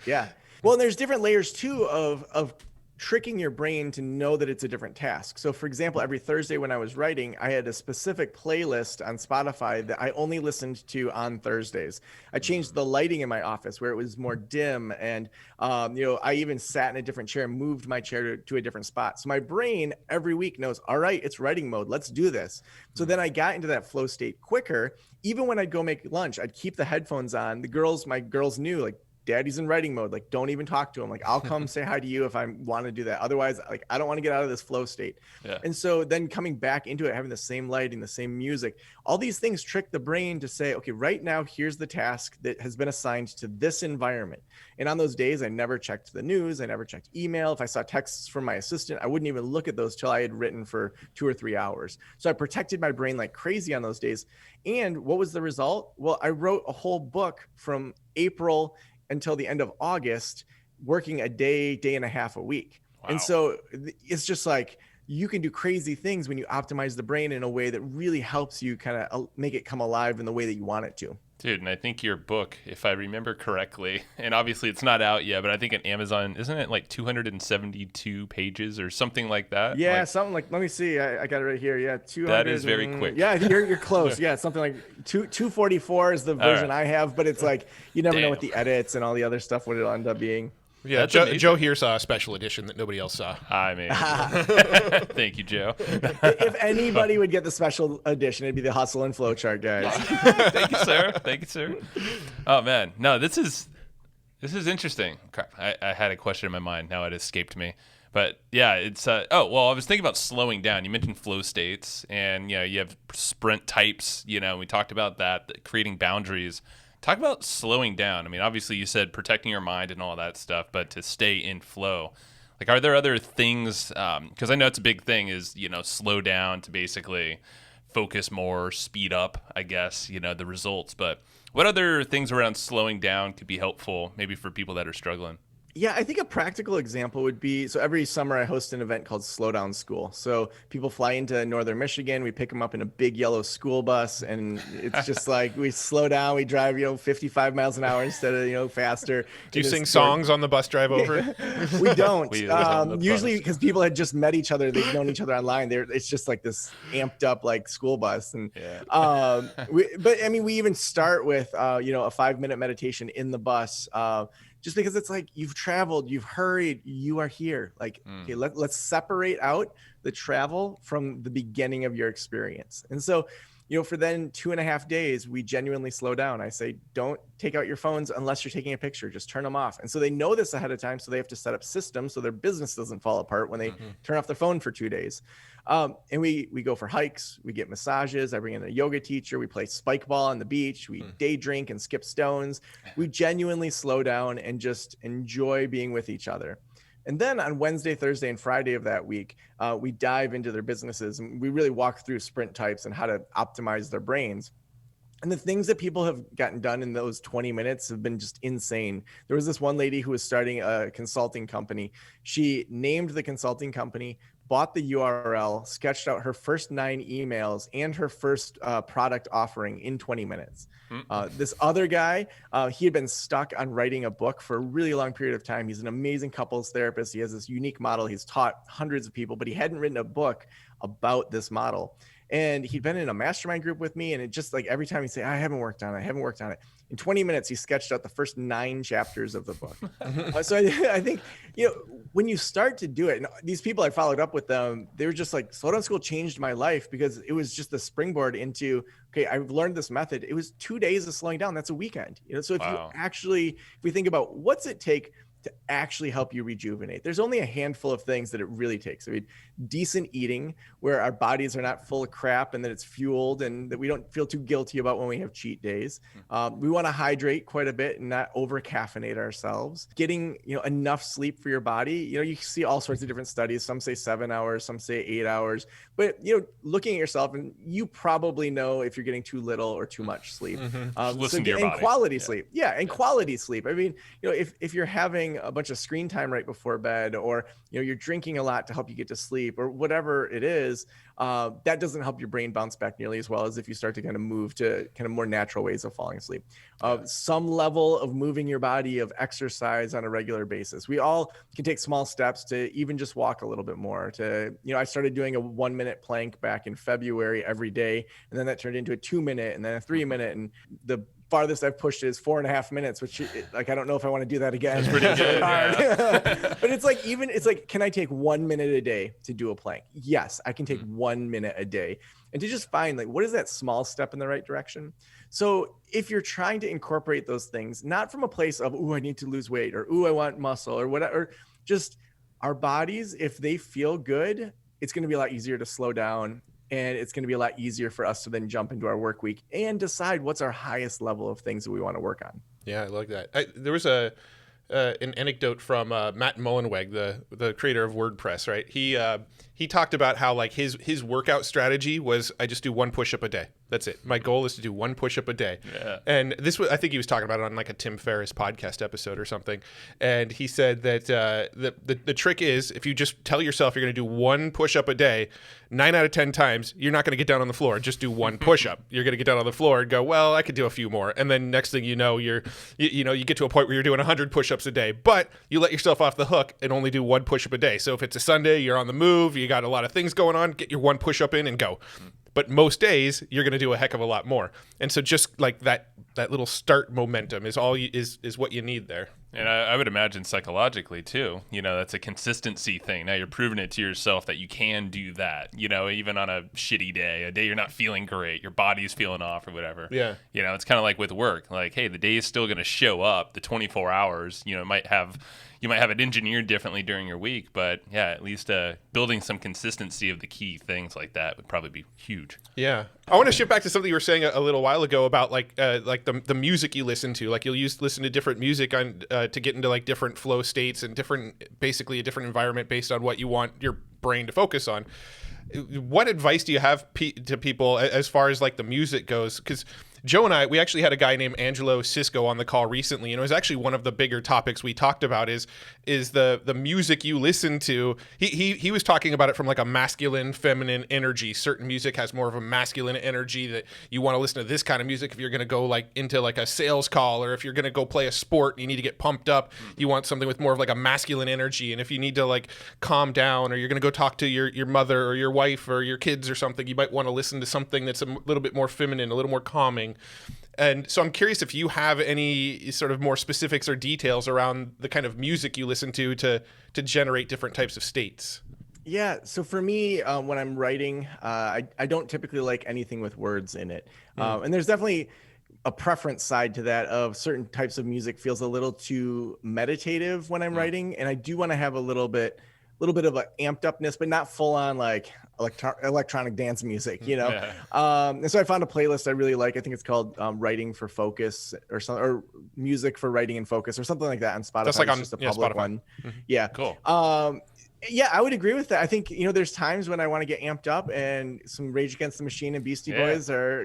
Yeah. Well, and there's different layers too of tricking your brain to know that it's a different task. So for example, every Thursday when I was writing, I had a specific playlist on Spotify that I only listened to on Thursdays. I changed the lighting in my office where it was more dim. And, I even sat in a different chair, moved my chair to a different spot. So my brain every week knows, all right, it's writing mode. Let's do this. So then I got into that flow state quicker. Even when I'd go make lunch, I'd keep the headphones on. My girls knew, like, Daddy's in writing mode. Like, don't even talk to him. Like, I'll come say hi to you if I want to do that. Otherwise, like, I don't want to get out of this flow state. Yeah. And so then coming back into it, having the same lighting, the same music, all these things trick the brain to say, okay, right now, here's the task that has been assigned to this environment. And on those days, I never checked the news. I never checked email. If I saw texts from my assistant, I wouldn't even look at those till I had written for 2 or 3 hours. So I protected my brain like crazy on those days. And what was the result? Well, I wrote a whole book from April until the end of August, working a day and a half a week. Wow. And so it's just like, you can do crazy things when you optimize the brain in a way that really helps you kind of make it come alive in the way that you want it to. Dude, and I think your book, if I remember correctly, and obviously it's not out yet, but I think on Amazon, isn't it like 272 pages or something like that? Yeah, something like, let me see. I got it right here. Yeah, 200. That is very quick. Yeah, you're close. Yeah, something like 244 is the version I have, but it's like, you never know what the edits and all the other stuff, what it'll end up being. Yeah, Joe here saw a special edition that nobody else saw. I mean, thank you, Joe. If anybody would get the special edition, it'd be the Hustle and Flowchart guys. Thank you, sir. Thank you, sir. Oh man, no, this is interesting. Crap, I had a question in my mind. Now it escaped me. But yeah, it's I was thinking about slowing down. You mentioned flow states, and you have sprint types. We talked about that, creating boundaries. Talk about slowing down. I mean, obviously you said protecting your mind and all that stuff, but to stay in flow, like, are there other things? Because I know it's a big thing is, slow down to basically focus more, speed up, I guess, the results. But what other things around slowing down could be helpful maybe for people that are struggling? Yeah, I think a practical example would be, so every summer I host an event called Slow Down School. So people fly into Northern Michigan, we pick them up in a big yellow school bus, and it's just like we slow down, we drive, 55 miles an hour instead of, faster. Do you sing songs on the bus drive over? We don't. Usually because people had just met each other, they've known each other online. It's just like this amped up like school bus. And we even start with a 5-minute meditation in the bus. Just because it's like, you've traveled, you've hurried, you are here. Like, okay, let's separate out the travel from the beginning of your experience. And so, for then 2.5 days, we genuinely slow down. I say, don't take out your phones unless you're taking a picture, just turn them off. And so they know this ahead of time. So they have to set up systems so their business doesn't fall apart when they turn off their phone for 2 days. And we go for hikes, we get massages. I bring in a yoga teacher. We play spike ball on the beach. We day drink and skip stones. We genuinely slow down and just enjoy being with each other. And then on Wednesday, Thursday, and Friday of that week, we dive into their businesses and we really walk through sprint types and how to optimize their brains. And the things that people have gotten done in those 20 minutes have been just insane. There was this one lady who was starting a consulting company. She named the consulting company, bought the URL, sketched out her first 9 emails and her first product offering in 20 minutes. This other guy, he had been stuck on writing a book for a really long period of time. He's an amazing couples therapist. He has this unique model. He's taught hundreds of people, but he hadn't written a book about this model. And he'd been in a mastermind group with me, and it just like every time he'd say, I haven't worked on it. In 20 minutes, he sketched out the first 9 chapters of the book. So I think, when you start to do it, and these people I followed up with them, they were just like, Slow Down School changed my life, because it was just the springboard into, okay, I've learned this method. It was 2 days of slowing down. That's a weekend. So if we think about what's it take to actually help you rejuvenate, there's only a handful of things that it really takes. I mean, decent eating, where our bodies are not full of crap and that it's fueled and that we don't feel too guilty about when we have cheat days. We want to hydrate quite a bit and not over caffeinate ourselves. Getting, enough sleep for your body. You see all sorts of different studies. Some say 7 hours, some say 8 hours, but looking at yourself, and you probably know if you're getting too little or too much sleep. Listen to your body. Quality sleep. Yeah. And quality sleep. I mean, if you're having a bunch of screen time right before bed, or you're drinking a lot to help you get to sleep, or whatever it is, that doesn't help your brain bounce back nearly as well as if you start to kind of move to kind of more natural ways of falling asleep. Some level of moving your body, of exercise on a regular basis. We all can take small steps to even just walk a little bit more. I started doing a 1-minute plank back in February every day, and then that turned into a 2-minute, and then a 3-minute, and the farthest I've pushed it is 4.5 minutes, which I don't know if I want to do that again. That's pretty good. But it's like, can I take 1 minute a day to do a plank? Yes, I can take 1 minute a day, and to just find what is that small step in the right direction. So if you're trying to incorporate those things, not from a place of, I need to lose weight, or, I want muscle, or whatever, just our bodies, if they feel good, it's going to be a lot easier to slow down. And it's going to be a lot easier for us to then jump into our work week and decide what's our highest level of things that we want to work on. Yeah, I like that. There was an anecdote from Matt Mullenweg, the creator of WordPress, right? He talked about how his workout strategy was, I just do 1 push-up a day. That's it. My goal is to do 1 push-up a day. Yeah. And this was, I think he was talking about it on a Tim Ferriss podcast episode or something. And he said that the trick is, if you just tell yourself you're going to do 1 push-up a day, 9 out of 10 times, you're not going to get down on the floor and just do 1 push-up. You're going to get down on the floor and go, well, I could do a few more. And then next thing you know, you get to a point where you're doing 100 push-ups a day, but you let yourself off the hook and only do 1 push-up a day. So if it's a Sunday, you're on the move, you got a lot of things going on, get your 1 push-up in and go. But most days you're going to do a heck of a lot more. And so just that little start momentum is is what you need there. And I would imagine psychologically too, that's a consistency thing. Now you're proving it to yourself that you can do that, even on a shitty day, a day you're not feeling great, your body's feeling off or whatever. Yeah. It's kind of like with work, hey, the day is still going to show up, the 24 hours, you might have it engineered differently during your week, but yeah, at least building some consistency of the key things like that would probably be huge. Yeah. I want to shift back to something you were saying a little while ago about the music you listen to. You'll listen to different music on to get into different flow states and basically a different environment based on what you want your brain to focus on. What advice do you have to people as far as the music goes? Because Joe and I, we actually had a guy named Angelo Cisco on the call recently, and it was actually one of the bigger topics we talked about is the music you listen to. He was talking about it from a masculine, feminine energy. Certain music has more of a masculine energy, that you want to listen to this kind of music if you're going to go into a sales call, or if you're going to go play a sport and you need to get pumped up, you want something with more of a masculine energy. And if you need to calm down, or you're going to go talk to your mother or your wife or your kids or something, you might want to listen to something that's a little bit more feminine, a little more calming. And so I'm curious if you have any sort of more specifics or details around the kind of music you listen to generate different types of states. Yeah. So for me, when I'm writing, I don't typically like anything with words in it. And there's definitely a preference side to that, of certain types of music feels a little too meditative when I'm writing. And I do want to have a little bit of an amped upness, but not full on electronic dance music, Yeah. And so I found a playlist I really like. I think it's called Writing for Focus or something, or Music for Writing and Focus or something like that on Spotify. That's on just a public Spotify. one. Mm-hmm. Yeah. Cool. Yeah, I would agree with that. I think, there's times when I want to get amped up, and some Rage Against the Machine and Beastie Boys are,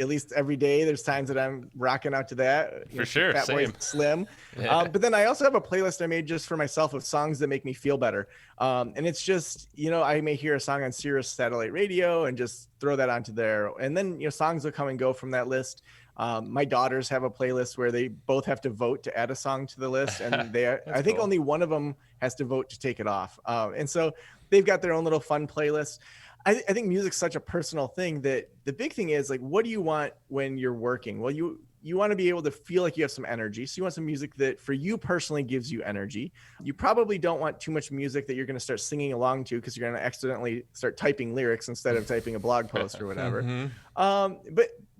at least every day, there's times that I'm rocking out to that. For sure. Fat Boy Slim. Yeah. But then I also have a playlist I made just for myself of songs that make me feel better. And it's just, I may hear a song on Sirius satellite radio and just throw that onto there. And then, songs will come and go from that list. My daughters have a playlist where they both have to vote to add a song to the list, and I think only one of them has to vote to take it off. And so they've got their own little fun playlist. I think music's such a personal thing that the big thing is like, what do you want when you're working? Well, you want to be able to feel like you have some energy. So you want some music that for you personally gives you energy. You probably don't want too much music that you're going to start singing along to because you're going to accidentally start typing lyrics instead of typing a blog post or whatever.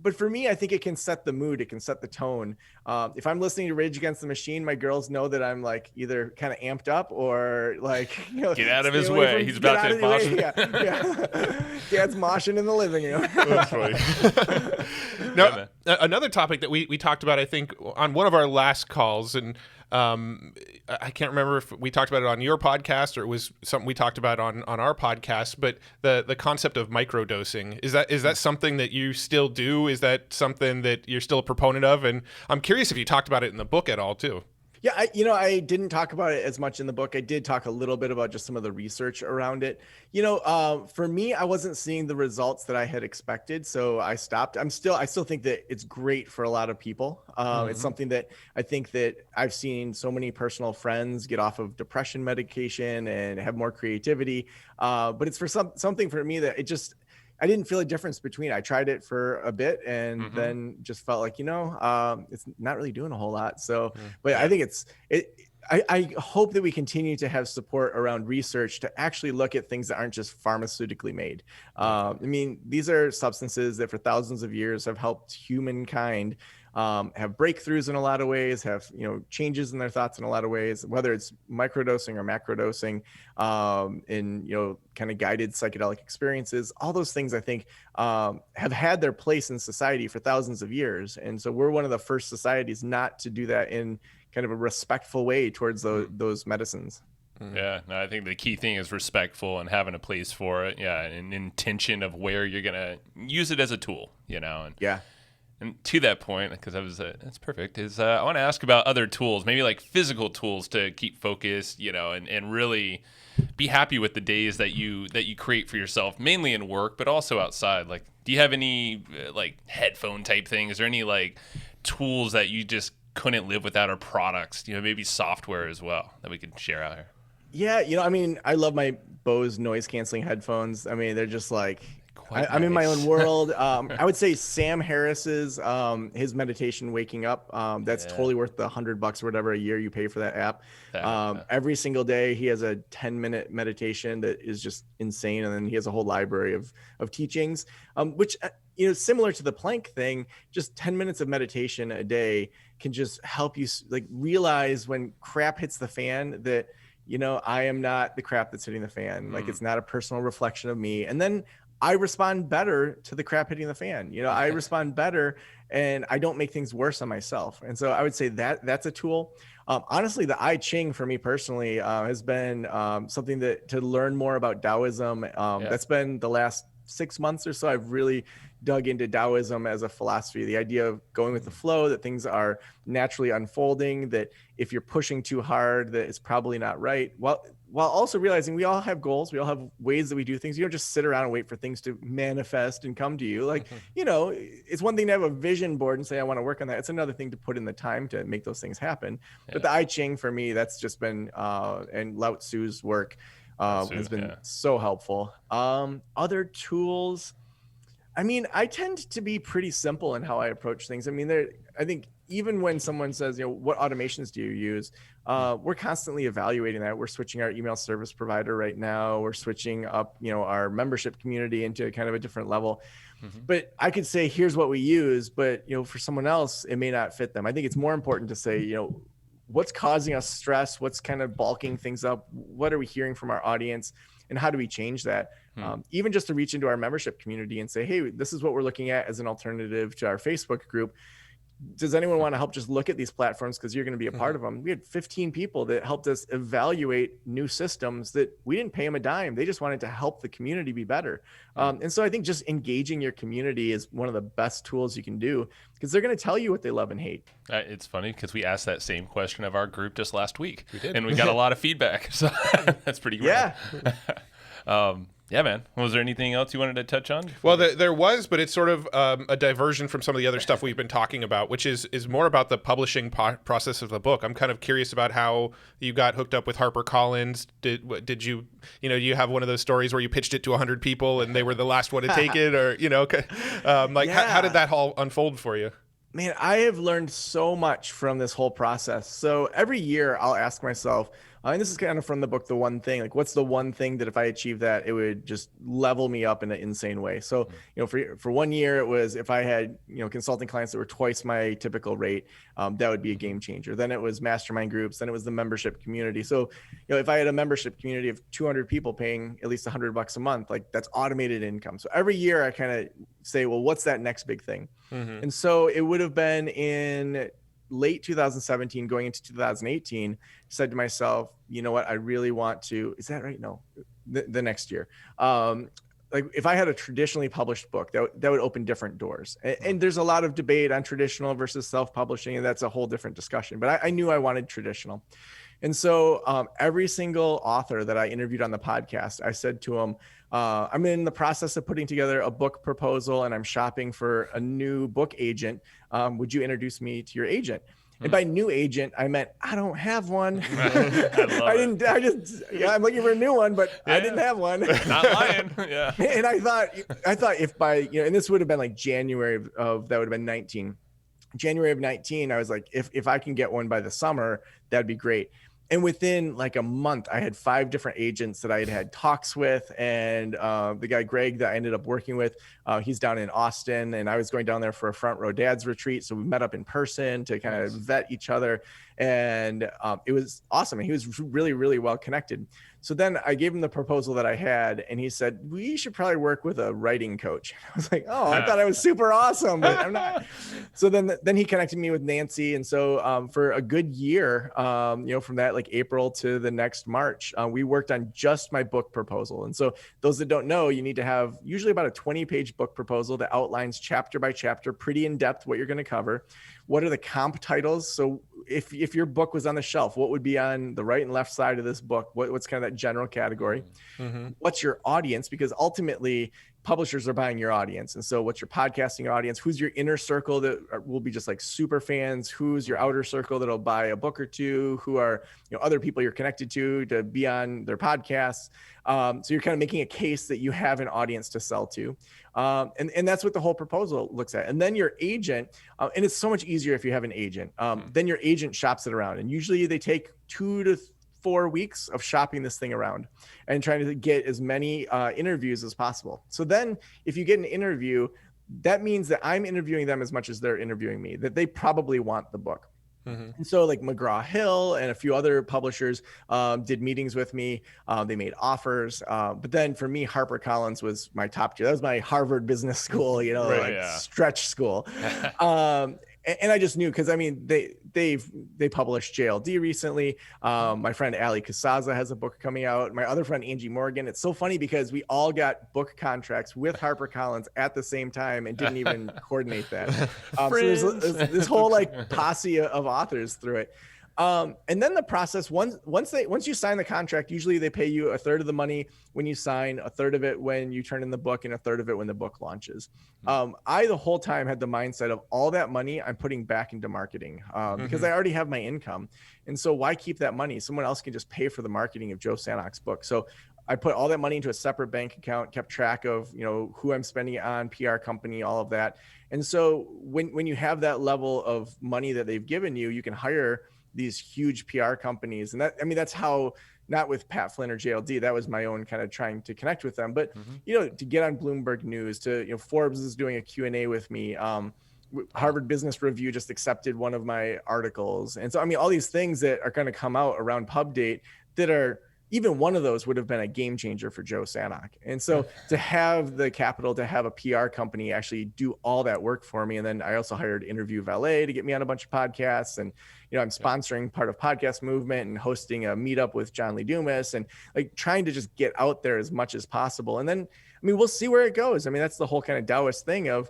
But for me, I think it can set the mood. It can set the tone. If I'm listening to Rage Against the Machine, my girls know that I'm like either kind of amped up or like, get out of his way. He's about to mosh. Yeah. Dad's moshing in the living room. That's funny. Now, another topic that we talked about, I think, on one of our last calls, and I can't remember if we talked about it on your podcast or it was something we talked about on our podcast, but the concept of microdosing, is that something that you still do? Is that something that you're still a proponent of? And I'm curious if you talked about it in the book at all too. Yeah, I didn't talk about it as much in the book. I did talk a little bit about just some of the research around it. For me, I wasn't seeing the results that I had expected, so I stopped. I still think that it's great for a lot of people. It's something that I think that I've seen so many personal friends get off of depression medication and have more creativity. But it's for something for me that I didn't feel a difference between. I tried it for a bit and then just felt like, it's not really doing a whole lot. So, but I think I hope that we continue to have support around research to actually look at things that aren't just pharmaceutically made. I mean, these are substances that for thousands of years have helped humankind have breakthroughs in a lot of ways, have changes in their thoughts in a lot of ways, whether it's microdosing or macrodosing, in kind of guided psychedelic experiences. All those things I think have had their place in society for thousands of years, and so we're one of the first societies not to do that in kind of a respectful way towards those medicines. Yeah, no, I think the key thing is respectful and having a place for it. Yeah, and intention of where you're gonna use it as a tool. And to that point, because that's perfect, I want to ask about other tools, maybe like physical tools to keep focused, and really be happy with the days that you create for yourself, mainly in work, but also outside. Like, do you have any like headphone type things or any like tools that you just couldn't live without, or products, maybe software as well that we could share out here? Yeah, I mean, I love my Bose noise canceling headphones. I mean, they're just like, I'm in my own world. I would say Sam Harris's his meditation waking up. That's totally worth the $100 or whatever a year you pay for that app. Every single day he has a 10-minute meditation that is just insane, and then he has a whole library of teachings, which similar to the plank thing. Just 10 minutes of meditation a day can just help you like realize when crap hits the fan that I am not the crap that's hitting the fan. Like, it's not a personal reflection of me. And then I respond better to the crap hitting the fan. I respond better and I don't make things worse on myself. And so I would say that's a tool. Honestly, the I Ching for me personally has been something that to learn more about Taoism. That's been the last 6 months or so. I've really dug into Taoism as a philosophy, the idea of going with the flow, that things are naturally unfolding, that if you're pushing too hard, that it's probably not right. While also realizing we all have goals, we all have ways that we do things. You don't just sit around and wait for things to manifest and come to you. Like, it's one thing to have a vision board and say, I want to work on that. It's another thing to put in the time to make those things happen. But the I Ching for me, that's just been, and Lao Tzu's work has been so helpful. Other tools, I mean, I tend to be pretty simple in how I approach things. I mean, I think even when someone says, what automations do you use? We're constantly evaluating that. We're switching our email service provider right now. We're switching up, our membership community into kind of a different level. But I could say, here's what we use, but, for someone else, it may not fit them. I think it's more important to say, what's causing us stress? What's kind of bulking things up? What are we hearing from our audience? And how do we change that? Even just to reach into our membership community and say, hey, this is what we're looking at as an alternative to our Facebook group. Does anyone want to help just look at these platforms? Because you're going to be a part of them. We had 15 people that helped us evaluate new systems that we didn't pay them a dime. They just wanted to help the community be better. And so I think just engaging your community is one of the best tools you can do, because they're going to tell you what they love and hate. It's funny because we asked that same question of our group just last week. We did. And we got a lot of feedback. So that's pretty great. Yeah. Yeah, man. Was there anything else you wanted to touch on? Well, there was, but it's sort of a diversion from some of the other stuff we've been talking about, which is more about the publishing process of the book. I'm kind of curious about how you got hooked up with HarperCollins. Did you, you have one of those stories where you pitched it to 100 people and they were the last one to take it, or how did that all unfold for you? Man, I have learned so much from this whole process. So every year I'll ask myself, and this is kind of from the book, The One Thing, like what's the one thing that if I achieve that, it would just level me up in an insane way. So, for 1 year, it was if I had, consulting clients that were twice my typical rate, that would be a game changer. Then it was mastermind groups. Then it was the membership community. So, if I had a membership community of 200 people paying at least $100 a month, like that's automated income. So every year I kind of say, well, what's that next big thing? Mm-hmm. And so it would have been in late 2017 going into 2018, said to myself, you know what, I really want to, is that right? No, the next year. Like if I had a traditionally published book, that would open different doors. And there's a lot of debate on traditional versus self-publishing, and that's a whole different discussion. But I knew I wanted traditional. And so every single author that I interviewed on the podcast, I said to them, I'm in the process of putting together a book proposal and I'm shopping for a new book agent. Would you introduce me to your agent? And by new agent, I meant I don't have one. I'm looking for a new one, but I didn't have one. Not lying. Yeah. And I thought if by, and this would have been like January of that would have been 19. January of 19, I was like, if I can get one by the summer, that'd be great. And within like a month, I had 5 different agents that I had talks with. And the guy, Greg, that I ended up working with, he's down in Austin. And I was going down there for a Front Row Dads retreat. So we met up in person to kind of vet each other. And it was awesome. And he was really, really well connected. So then I gave him the proposal that I had. And he said, we should probably work with a writing coach. I was like, oh, I thought I was super awesome, but I'm not. So then he connected me with Nancy. And so for a good year, from that like April to the next March, we worked on just my book proposal. And so those that don't know, you need to have usually about a 20-page book proposal that outlines chapter by chapter, pretty in depth what you're going to cover. What are the comp titles? So if your book was on the shelf, what would be on the right and left side of this book? What's kind of that general category? Mm-hmm. What's your audience? Because ultimately publishers are buying your audience. And so what's your podcasting audience? Who's your inner circle that will be just like super fans? Who's your outer circle that'll buy a book or two? Who are other people you're connected to be on their podcasts? So you're kind of making a case that you have an audience to sell to. And that's what the whole proposal looks at. And then your agent, and it's so much easier if you have an agent, then your agent shops it around. And usually they take 2 to 4 weeks of shopping this thing around and trying to get as many interviews as possible. So then if you get an interview, that means that I'm interviewing them as much as they're interviewing me, that they probably want the book. Mm-hmm. And so like McGraw-Hill and a few other publishers did meetings with me. They made offers. But then for me, HarperCollins was my top tier. That was my Harvard Business School, stretch school. And I just knew because they published JLD recently. My friend Ali Casaza has a book coming out. My other friend Angie Morgan. It's so funny because we all got book contracts with HarperCollins at the same time and didn't even coordinate that. So there's this whole like posse of authors through it. And then the process, once you sign the contract, usually they pay you a third of the money when you sign, a third of it when you turn in the book, and a third of it when the book launches. I the whole time had the mindset of all that money I'm putting back into marketing because I already have my income. And so why keep that money? Someone else can just pay for the marketing of Joe Sanok's book. So I put all that money into a separate bank account, kept track of, who I'm spending it on, PR company, all of that. And so when you have that level of money that they've given you, you can hire these huge PR companies. And that's how, not with Pat Flynn or JLD, that was my own kind of trying to connect with them, but, to get on Bloomberg News, to, Forbes is doing a Q&A with me. Harvard Business Review just accepted one of my articles. And so, all these things that are going to come out around pub date that are, even one of those would have been a game changer for Joe Sanok. And so to have the capital, to have a PR company actually do all that work for me. And then I also hired Interview Valet to get me on a bunch of podcasts. And, I'm sponsoring part of Podcast Movement and hosting a meetup with John Lee Dumas and like trying to just get out there as much as possible. And then, we'll see where it goes. That's the whole kind of Taoist thing of,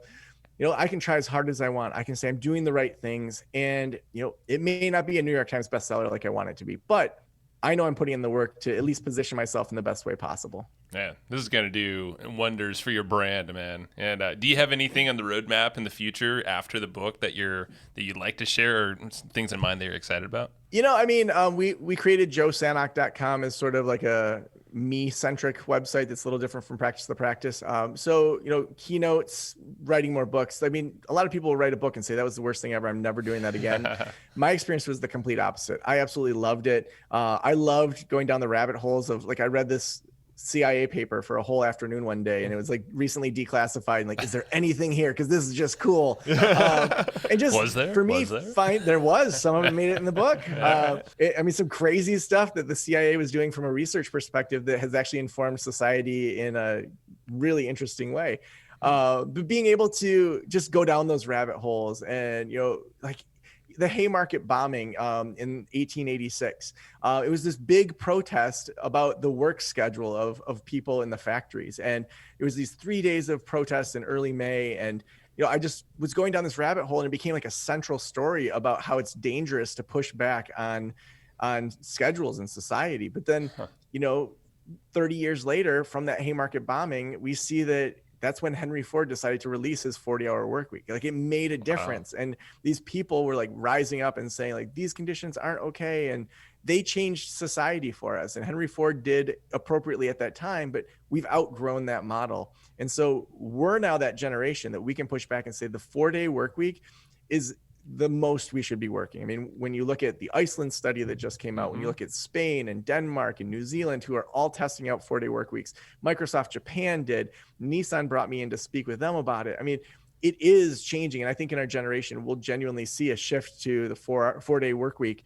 I can try as hard as I want. I can say I'm doing the right things. And, it may not be a New York Times bestseller like I want it to be, but I know I'm putting in the work to at least position myself in the best way possible. Yeah, this is going to do wonders for your brand, man. And do you have anything on the roadmap in the future after the book that you'd like to share, or things in mind that you're excited about? We created joesanok.com as sort of like a me-centric website that's a little different from Practice the Practice. Keynotes, writing more books. I mean, a lot of people will write a book and say that was the worst thing ever. I'm never doing that again. My experience was the complete opposite. I absolutely loved it. I loved going down the rabbit holes of, like, I read this CIA paper for a whole afternoon one day, and it was like recently declassified, and like, is there anything here, because this is just cool. And just was there for me, there was some of it made it in the book. Some crazy stuff that the CIA was doing from a research perspective that has actually informed society in a really interesting way. But being able to just go down those rabbit holes, and like the Haymarket bombing in 1886. It was this big protest about the work schedule of people in the factories. And it was these 3 days of protests in early May. And, I just was going down this rabbit hole, and it became like a central story about how it's dangerous to push back on schedules in society. But then, 30 years later from that Haymarket bombing, we see that that's when Henry Ford decided to release his 40-hour work week. Like, it made a difference. Wow. And these people were like rising up and saying, like, these conditions aren't okay. And they changed society for us. And Henry Ford did appropriately at that time, but we've outgrown that model. And so we're now that generation that we can push back and say the 4-day work week is the most we should be working. I mean, when you look at the Iceland study that just came out, when you look at Spain and Denmark and New Zealand, who are all testing out 4-day work weeks, Microsoft Japan did, Nissan brought me in to speak with them about it. I mean, it is changing. And I think in our generation, we'll genuinely see a shift to the 4-day work week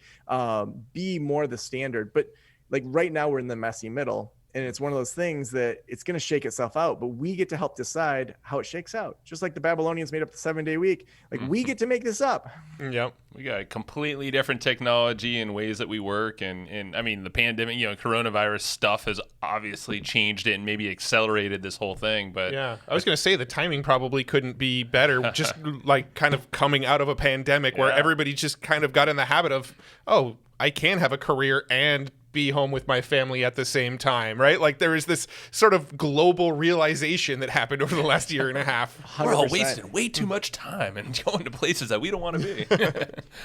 be more the standard. But like right now, we're in the messy middle. And it's one of those things that it's going to shake itself out, but we get to help decide how it shakes out. Just like the Babylonians made up the 7-day week. Like, we get to make this up. Yep. We got a completely different technology and ways that we work. And I mean, the pandemic, coronavirus stuff has obviously changed it and maybe accelerated this whole thing. But yeah, I was going to say the timing probably couldn't be better. Just like kind of coming out of a pandemic where everybody just kind of got in the habit of, oh, I can have a career and be home with my family at the same time, right? Like, there is this sort of global realization that happened over the last year and a half. 100%. We're all wasting way too much time and going to places that we don't want to be.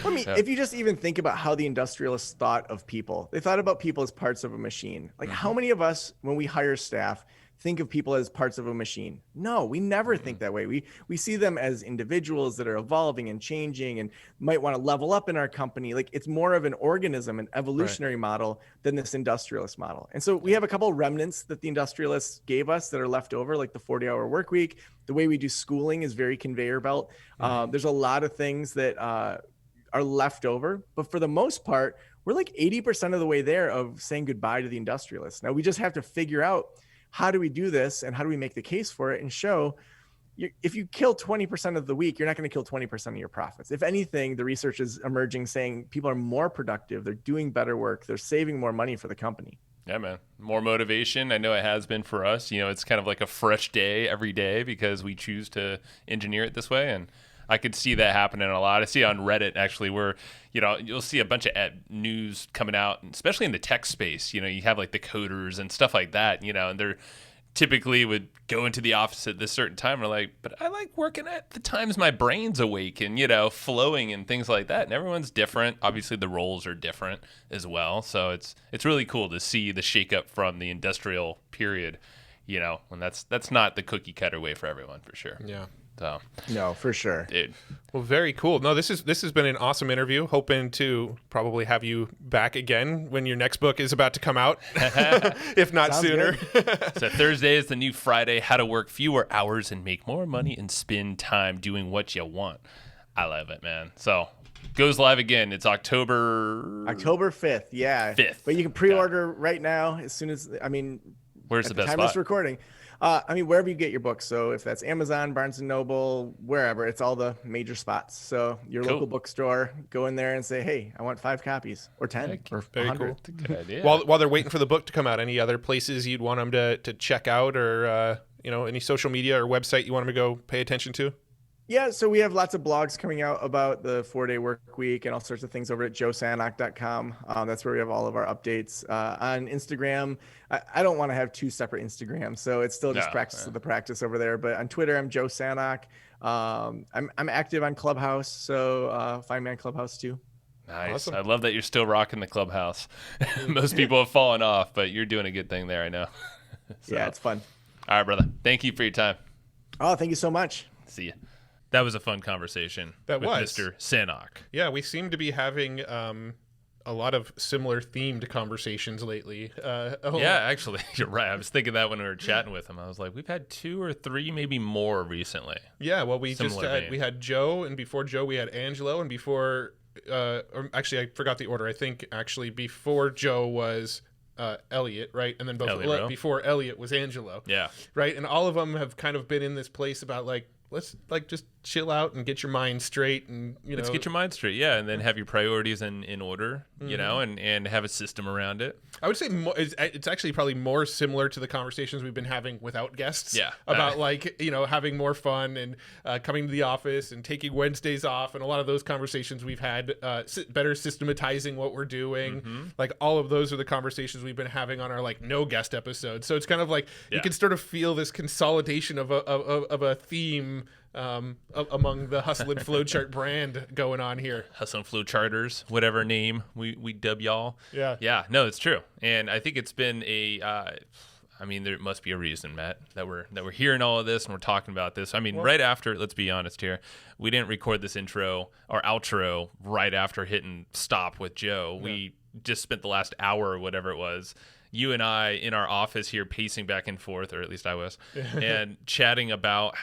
If you just even think about how the industrialists thought of people, they thought about people as parts of a machine. Like, how many of us, when we hire staff, think of people as parts of a machine? No, we never think that way. We see them as individuals that are evolving and changing and might want to level up in our company. Like, it's more of an organism, an evolutionary model than this industrialist model. And so we have a couple remnants that the industrialists gave us that are left over, like the 40-hour work week. The way we do schooling is very conveyor belt. There's a lot of things that are left over, but for the most part, we're like 80% of the way there of saying goodbye to the industrialists. Now we just have to figure out, how do we do this, and how do we make the case for it and show if you kill 20% of the week, you're not going to kill 20% of your profits. If anything, the research is emerging saying people are more productive, they're doing better work, they're saving more money for the company. Yeah, man. More motivation. I know it has been for us. It's kind of like a fresh day every day because we choose to engineer it this way. And I could see that happening a lot. I see on Reddit, actually, where, you'll see a bunch of news coming out, especially in the tech space. You have like the coders and stuff like that, and they're typically would go into the office at this certain time. And they're like, but I like working at the times my brain's awake and, flowing and things like that. And everyone's different. Obviously, the roles are different as well. So it's really cool to see the shakeup from the industrial period, and that's not the cookie cutter way for everyone, for sure. Yeah. So. No, for sure, dude. Well, very cool. No, this has been an awesome interview. Hoping to probably have you back again when your next book is about to come out, if not Sounds sooner. So Thursday is the new Friday. How to work fewer hours and make more money and spend time doing what you want. I love it, man. So goes live again. It's October 5th. Yeah, 5th. But you can pre-order right now as soon as where's the best time spot? of this recording. Wherever you get your books. So if that's Amazon, Barnes & Noble, wherever, it's all the major spots. So your local bookstore, go in there and say, hey, I want 5 copies or 10 or 100. Very cool. That's a good idea. While they're waiting for the book to come out, any other places you'd want them to check out, or any social media or website you want them to go pay attention to? Yeah, so we have lots of blogs coming out about the 4-day work week and all sorts of things over at joesanok.com. That's where we have all of our updates. On Instagram, I don't want to have two separate Instagrams, so it's still just practice of the practice over there. But on Twitter, I'm Joe Sanok. I'm active on Clubhouse, so find me on Clubhouse too. Nice. Awesome. I love that you're still rocking the Clubhouse. Most people have fallen off, but you're doing a good thing there, I know. So, yeah, it's fun. All right, brother. Thank you for your time. Oh, thank you so much. See you. That was a fun conversation with Mr. Sanok. Yeah, we seem to be having a lot of similar themed conversations lately. Yeah, actually, you're right. I was thinking that when we were chatting with him. I was like, we've had 2 or 3, maybe more recently. Yeah, well, we had Joe, and before Joe, we had Angelo, and before, or actually, I forgot the order. I think actually before Joe was Elliot, right? And then before Elliot was Angelo. Yeah. Right? And all of them have kind of been in this place about like, let's like just chill out and get your mind straight, and let's get your mind straight, yeah, and then have your priorities in order, you know, and have a system around it. I would say it's actually probably more similar to the conversations we've been having without guests. Yeah, about like having more fun and coming to the office and taking Wednesdays off, and a lot of those conversations we've had, better systematizing what we're doing. Like all of those are the conversations we've been having on our like no guest episodes. So it's kind of like you can sort of feel this consolidation of a theme among the Hustle and Flowchart brand going on here. Hustle and Flowcharters, whatever name we dub y'all. Yeah. No, it's true, and I think it's been I mean, there must be a reason, Matt, that we're hearing all of this and we're talking about this. I mean, right after, let's be honest here, we didn't record this intro or outro right after hitting stop with Joe. Yeah. We just spent the last hour or whatever it was, you and I in our office here pacing back and forth, or at least I was, and chatting about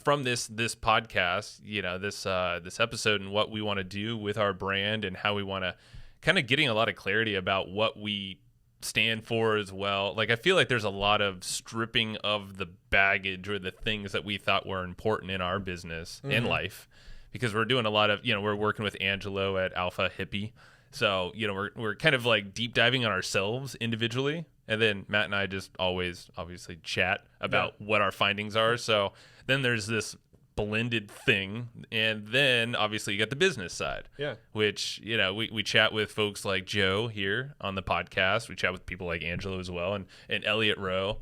from this podcast, this episode, and what we want to do with our brand and how we want to kind of getting a lot of clarity about what we stand for as well. Like, I feel like there's a lot of stripping of the baggage or the things that we thought were important in our business and life, because we're doing a lot of, we're working with Angelo at Alpha Hippie. So, we're kind of like deep diving on ourselves individually. And then Matt and I just always obviously chat about what our findings are. So then there's this blended thing. And then obviously you got the business side, which, we chat with folks like Joe here on the podcast. We chat with people like Angelo as well, and Elliot Rowe.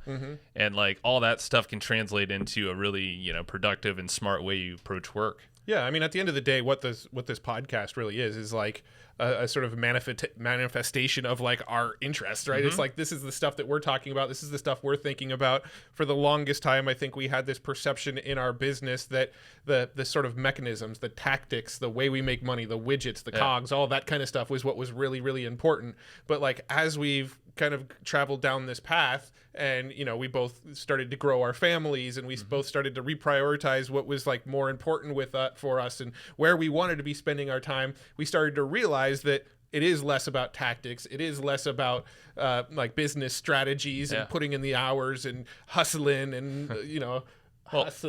And like all that stuff can translate into a really, productive and smart way you approach work. Yeah, I mean, at the end of the day, what this podcast really is like a sort of manifestation of like our interests, right? It's like, this is the stuff that we're talking about. This is the stuff we're thinking about. For the longest time, I think we had this perception in our business that the sort of mechanisms, the tactics, the way we make money, the widgets, the cogs, all that kind of stuff was what was really, really important. But like, as we've kind of traveled down this path, and we both started to grow our families, and we both started to reprioritize what was like more important for us and where we wanted to be spending our time, we started to realize that it is less about tactics. It is less about like business strategies and putting in the hours and hustling and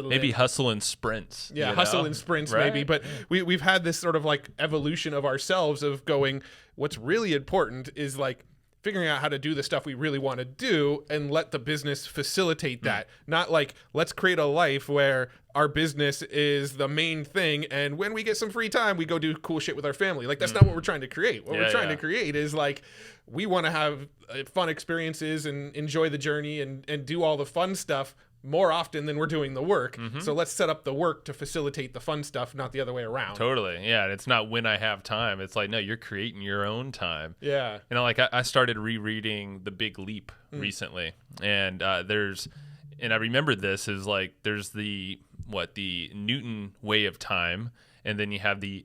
maybe hustle and sprints. Yeah, hustle and sprints, right? Maybe. But we've had this sort of like evolution of ourselves of going, what's really important is like figuring out how to do the stuff we really want to do and let the business facilitate that. Not like, let's create a life where our business is the main thing, and when we get some free time, we go do cool shit with our family. Like, that's not what we're trying to create. What we're trying to create is like, we want to have fun experiences and enjoy the journey and do all the fun stuff more often than we're doing the work. So let's set up the work to facilitate the fun stuff, not the other way around. Totally. Yeah. And it's not when I have time. It's like, no, you're creating your own time. Yeah. Like I started rereading The Big Leap recently, and and I remembered this is like, there's the Newton way of time, and then you have the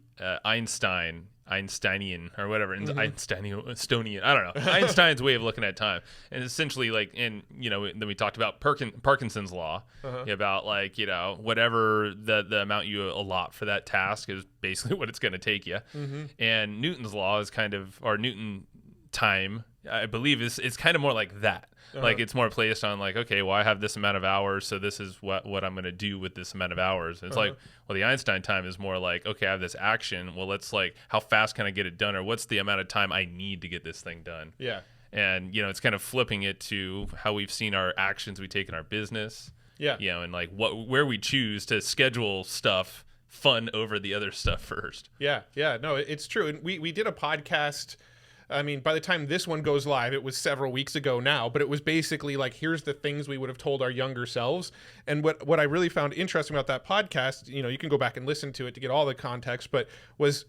Einsteinian or whatever, Einsteinian, I don't know, Einstein's way of looking at time. And essentially, like, then we talked about Parkinson's law, about like, whatever the amount you allot for that task is basically what it's going to take you. And Newton's law is kind of, or Newton time, I believe, is kind of more like that. Like, it's more placed on like, okay, well, I have this amount of hours, so this is what I'm going to do with this amount of hours. And it's like, well, the Einstein time is more like, okay, I have this action. Well, let's like, how fast can I get it done? Or what's the amount of time I need to get this thing done? Yeah. And, it's kind of flipping it to how we've seen our actions we take in our business. Yeah. And like where we choose to schedule stuff fun over the other stuff first. Yeah. No, it's true. And we did a podcast. I mean, by the time this one goes live, it was several weeks ago now, but it was basically like, here's the things we would have told our younger selves. And what I really found interesting about that podcast, you can go back and listen to it to get all the context, but was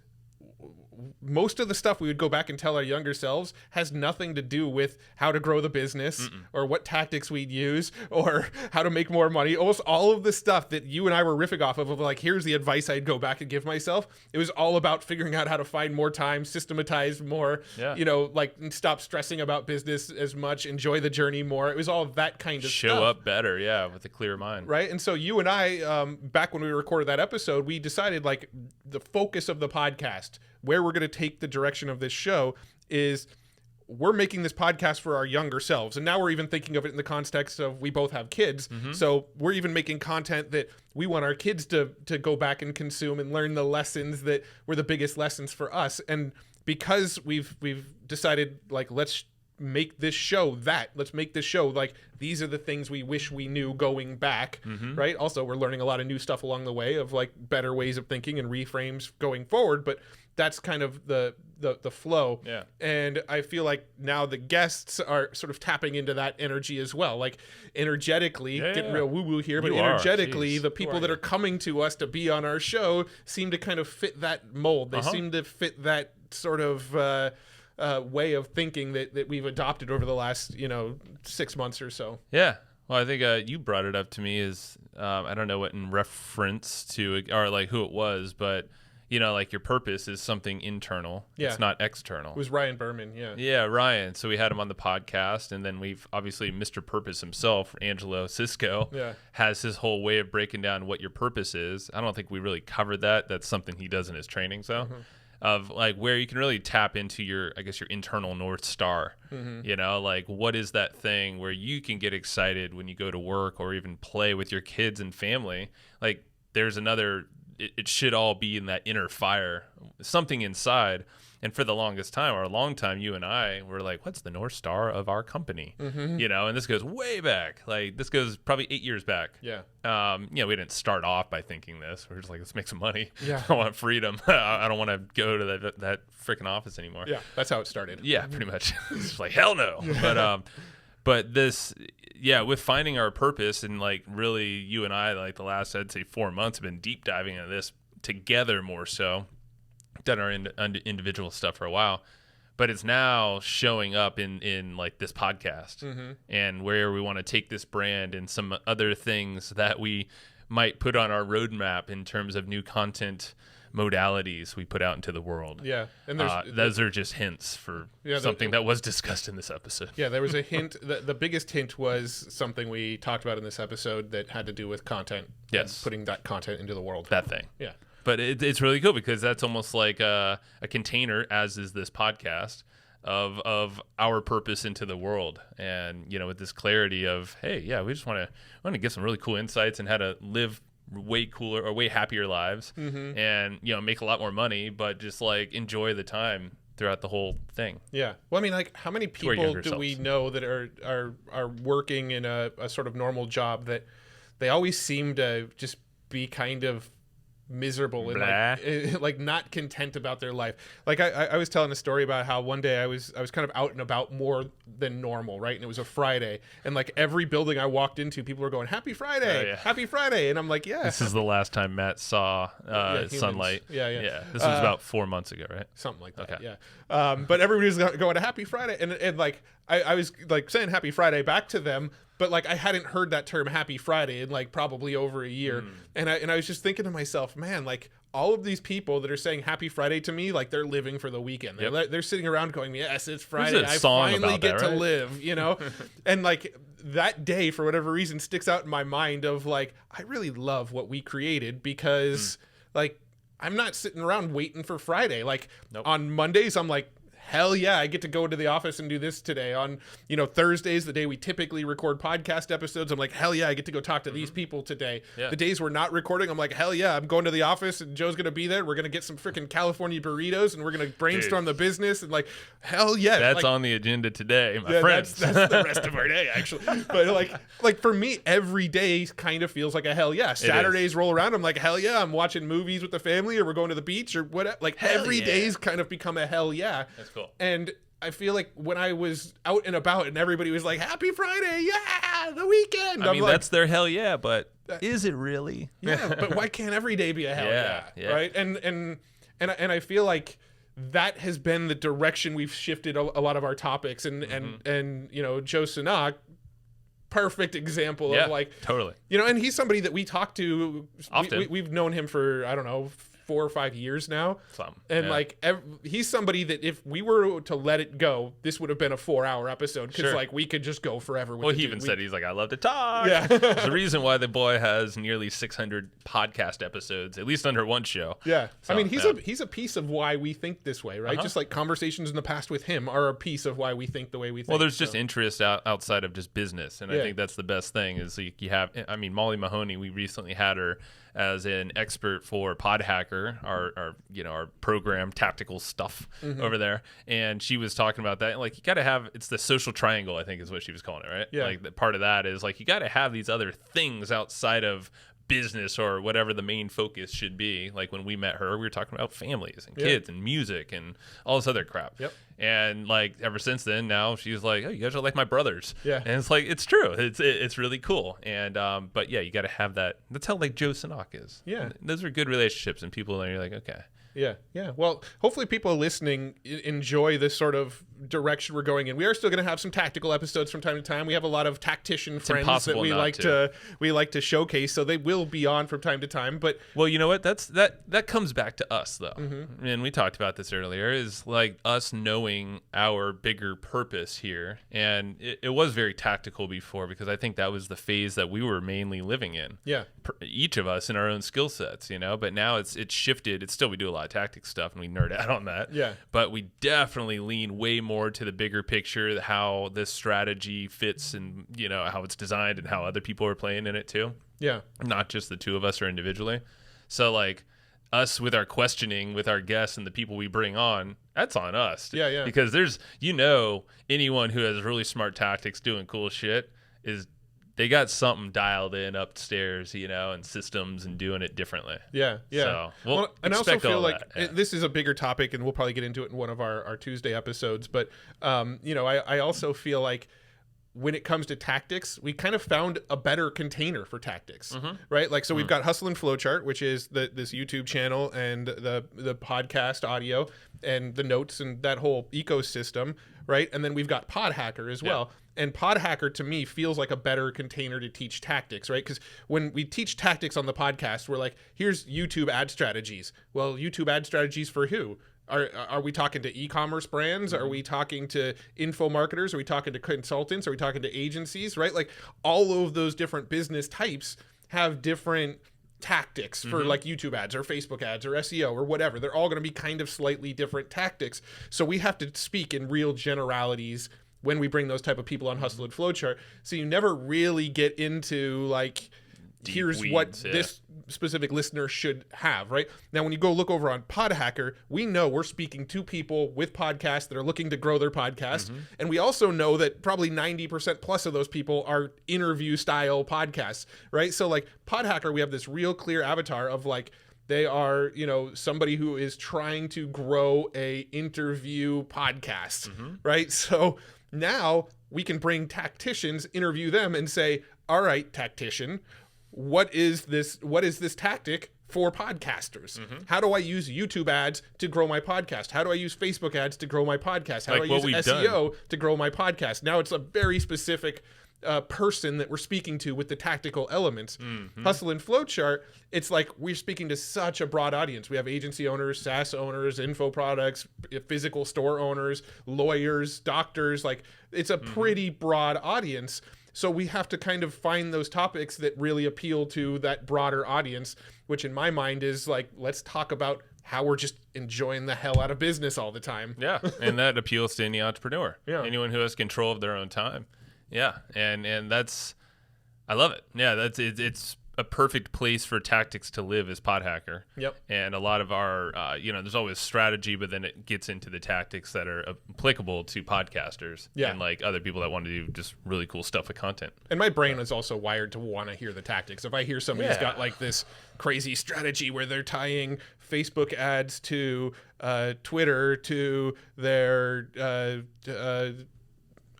most of the stuff we would go back and tell our younger selves has nothing to do with how to grow the business or what tactics we'd use or how to make more money. Almost all of the stuff that you and I were riffing off of like, here's the advice I'd go back and give myself. It was all about figuring out how to find more time, systematize more, like stop stressing about business as much, enjoy the journey more. It was all that kind of stuff. Show up better, with a clear mind. Right. And so you and I, back when we recorded that episode, we decided like the focus of the podcast, where we're going to take the direction of this show is we're making this podcast for our younger selves. And now we're even thinking of it in the context of we both have kids. So we're even making content that we want our kids to go back and consume and learn the lessons that were the biggest lessons for us. And because we've decided like, let's make this show like these are the things we wish we knew going back, right? Also, we're learning a lot of new stuff along the way of like better ways of thinking and reframes going forward, but that's kind of the flow. Yeah. And I feel like now the guests are sort of tapping into that energy as well, like energetically, getting real woo-woo here, but energetically, the people that are coming to us to be on our show seem to kind of fit that mold. They seem to fit that sort of way of thinking that we've adopted over the last 6 months or so. Yeah. Well, I think you brought it up to me as I don't know what in reference to or like who it was, but like your purpose is something internal. Yeah. It's not external. It was Ryan Berman. Yeah. Yeah, Ryan. So we had him on the podcast, and then we've obviously Mr. Purpose himself, Angelo Cisco, has his whole way of breaking down what your purpose is. I don't think we really covered that. That's something he does in his training. So. Of like where you can really tap into your internal North Star, like what is that thing where you can get excited when you go to work or even play with your kids and family. Like there's it should all be in that inner fire, something inside. And for the longest time, or a long time, you and I were like, what's the North Star of our company? And this goes way back. Like this goes probably 8 years back. Yeah. We didn't start off by thinking this. We're just like, let's make some money. Yeah. I want freedom. I don't want to go to that freaking office anymore. Yeah. That's how it started. Yeah, pretty much. It's just like, hell no. But this, with finding our purpose and like really you and I, like the last, I'd say 4 months have been deep diving into this together more so. Done our individual stuff for a while, but it's now showing up in like this podcast and where we want to take this brand and some other things that we might put on our roadmap in terms of new content modalities we put out into the world. Yeah. And those are just hints for something that was discussed in this episode. Yeah, there was a hint. The biggest hint was something we talked about in this episode that had to do with content. Yes. Putting that content into the world. That thing. Yeah. But it's really cool because that's almost like a container, as is this podcast, of our purpose into the world. And, with this clarity of, hey, we just want to get some really cool insights and how to live way cooler or way happier lives and, make a lot more money, but just like enjoy the time throughout the whole thing. Yeah. Well, I mean, like how many people do we know that are working in a sort of normal job that they always seem to just be kind of miserable and like not content about their life. Like I was telling a story about how one day I was kind of out and about more than normal, right? And it was a Friday, and like every building I walked into, people were going, "Happy Friday, Happy Friday," and I'm like, "Yeah." This is the last time Matt saw sunlight. Yeah. This was about 4 months ago, right? Something like that. Okay. Yeah. But everybody was going to Happy Friday, and like I was like saying Happy Friday back to them. But like I hadn't heard that term Happy Friday in like probably over a year. And I was just thinking to myself, man, like all of these people that are saying Happy Friday to me, like they're living for the weekend. They're sitting around going, yes, it's Friday. I finally get to live, And like that day, for whatever reason, sticks out in my mind of like, I really love what we created because like I'm not sitting around waiting for Friday. Like on Mondays, I'm like, hell yeah, I get to go into the office and do this today. On, Thursdays, the day we typically record podcast episodes, I'm like, hell yeah, I get to go talk to these people today. Yeah. The days we're not recording, I'm like, hell yeah, I'm going to the office and Joe's going to be there. We're going to get some freaking California burritos and we're going to brainstorm the business, and like, hell yeah. That's on the agenda today, my friends. That's the rest of our day, actually. But like for me, every day kind of feels like a hell yeah. Saturdays roll around, I'm like, hell yeah, I'm watching movies with the family, or we're going to the beach, or whatever. Like, every day's kind of become a hell yeah. That's cool. And I feel like when I was out and about and everybody was like, happy Friday, yeah, the weekend. I mean, that's their hell yeah, but is it really? Yeah, but why can't every day be a hell yeah? Right? And I feel like that has been the direction we've shifted a lot of our topics. And Joe Sanok, perfect example of like, totally. And he's somebody that we talk to often. We've known him for, I don't know, 4 or 5 years now. He's somebody that if we were to let it go, this would have been a 4-hour episode, because like we could just go forever with he even said, he's like, I love to talk. Yeah. There's a reason why the boy has nearly 600 podcast episodes, at least under one show. Yeah. So, I mean, he's a piece of why we think this way, right? Just like conversations in the past with him are a piece of why we think the way we think. Well, there's just interest outside of just business, and I think that's the best thing is you have, I mean, Molly Mahoney, we recently had her as an expert for Pod Hacker, our program tactical stuff over there, and she was talking about that. Like, you got to have, it's the social triangle, I think is what she was calling it, right? Yeah. Like, the part of that is like you got to have these other things outside of business or whatever the main focus should be. Like when we met her, we were talking about families and kids and music and all this other crap. Yep. And like ever since then, now she's like, oh, you guys are like my brothers. Yeah. And it's like, it's true. It's really cool. And but yeah, you got to have that. That's how like Joe Sanok is. Yeah. And those are good relationships, and people are like, okay. Yeah, yeah. Well, hopefully people listening enjoy this sort of direction we're going in. We are still going to have some tactical episodes from time to time. We have a lot of tactician friends that we like to showcase, so they will be on from time to time. But well, you know what? That comes back to us though, and we talked about this earlier. Is like us knowing our bigger purpose here, and it was very tactical before, because I think that was the phase that we were mainly living in. Yeah, each of us in our own skill sets, But now it's shifted. It's still, we do a lot of tactics stuff and we nerd out on that. Yeah. But we definitely lean way more to the bigger picture, how this strategy fits, and how it's designed and how other people are playing in it too. Yeah. Not just the two of us or individually. So like us with our questioning with our guests and the people we bring on, that's on us. Yeah, yeah. Because there's anyone who has really smart tactics doing cool shit they got something dialed in upstairs, and systems and doing it differently. Yeah, yeah. So, well, and I also feel like this is a bigger topic, and we'll probably get into it in one of our Tuesday episodes. But, I also feel like when it comes to tactics, we kind of found a better container for tactics, right? Like, so we've got Hustle and Flowchart, which is this YouTube channel and the podcast audio and the notes and that whole ecosystem, right? And then we've got Pod Hacker as well. And Pod Hacker, to me, feels like a better container to teach tactics, right? Because when we teach tactics on the podcast, we're like, here's YouTube ad strategies. Well, YouTube ad strategies for who? Are we talking to e-commerce brands? Are we talking to info marketers? Are we talking to consultants? Are we talking to agencies, right? Like, all of those different business types have different tactics for like YouTube ads or Facebook ads or SEO or whatever. They're all going to be kind of slightly different tactics. So we have to speak in real generalities when we bring those type of people on Hustle and Flowchart. So you never really get into like, here's what this specific listener should have, right? Now, when you go look over on Pod Hacker, we know we're speaking to people with podcasts that are looking to grow their podcast. And we also know that probably 90% plus of those people are interview style podcasts, right? So like Pod Hacker, we have this real clear avatar of like, they are, somebody who is trying to grow a interview podcast, right? So now we can bring tacticians, interview them, and say, all right, tactician, what is this tactic for podcasters? How do I use YouTube ads to grow my podcast? How do I use Facebook ads to grow my podcast? How do I use SEO to grow my podcast? Now it's a very specific person that we're speaking to with the tactical elements. Hustle and Flowchart, it's like we're speaking to such a broad audience. We have agency owners, SaaS owners, info products, physical store owners, lawyers, doctors. Like, it's a pretty broad audience. So we have to kind of find those topics that really appeal to that broader audience, which in my mind is like, let's talk about how we're just enjoying the hell out of business all the time. Yeah, and that appeals to any entrepreneur. Yeah. Anyone who has control of their own time. Yeah, and that's, I love it. Yeah, it's a perfect place for tactics to live as Pod Hacker. Yep. And a lot of our, there's always strategy, but then it gets into the tactics that are applicable to podcasters and like other people that want to do just really cool stuff with content. And my brain is also wired to want to hear the tactics. If I hear somebody's got like this crazy strategy where they're tying Facebook ads to Twitter to their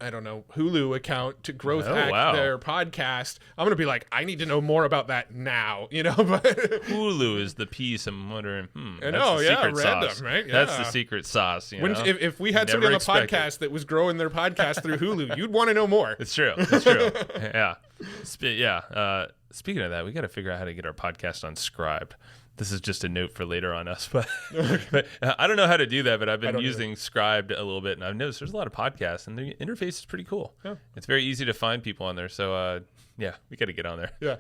I don't know, Hulu account to growth hack their podcast, I'm going to be like, I need to know more about that now, you know? But Hulu is the piece I'm wondering, I know, that's the secret random, sauce. right? Yeah. That's the secret sauce, you know? If we had somebody on the podcast that was growing their podcast through Hulu, you'd want to know more. It's true. It's true. Yeah. Speaking of that, we got to figure out how to get our podcast unscribed. This is just a note for later on us, but I don't know how to do that, but I've been using Scribed a little bit, and I've noticed there's a lot of podcasts, and the interface is pretty cool. Yeah. It's very easy to find people on there, so we got to get on there. Yeah,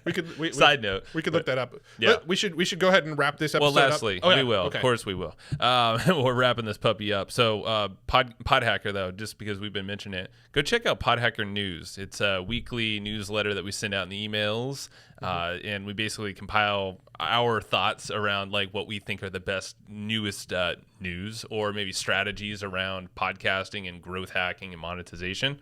we could. Side note, we could look that up. Yeah, we should go ahead and wrap this episode up. Well, lastly, we will. Okay. Of course, we will. We're wrapping this puppy up. So, Pod Hacker, though, just because we've been mentioning it, go check out Pod Hacker News. It's a weekly newsletter that we send out in the emails. And we basically compile our thoughts around like what we think are the best newest news or maybe strategies around podcasting and growth hacking and monetization.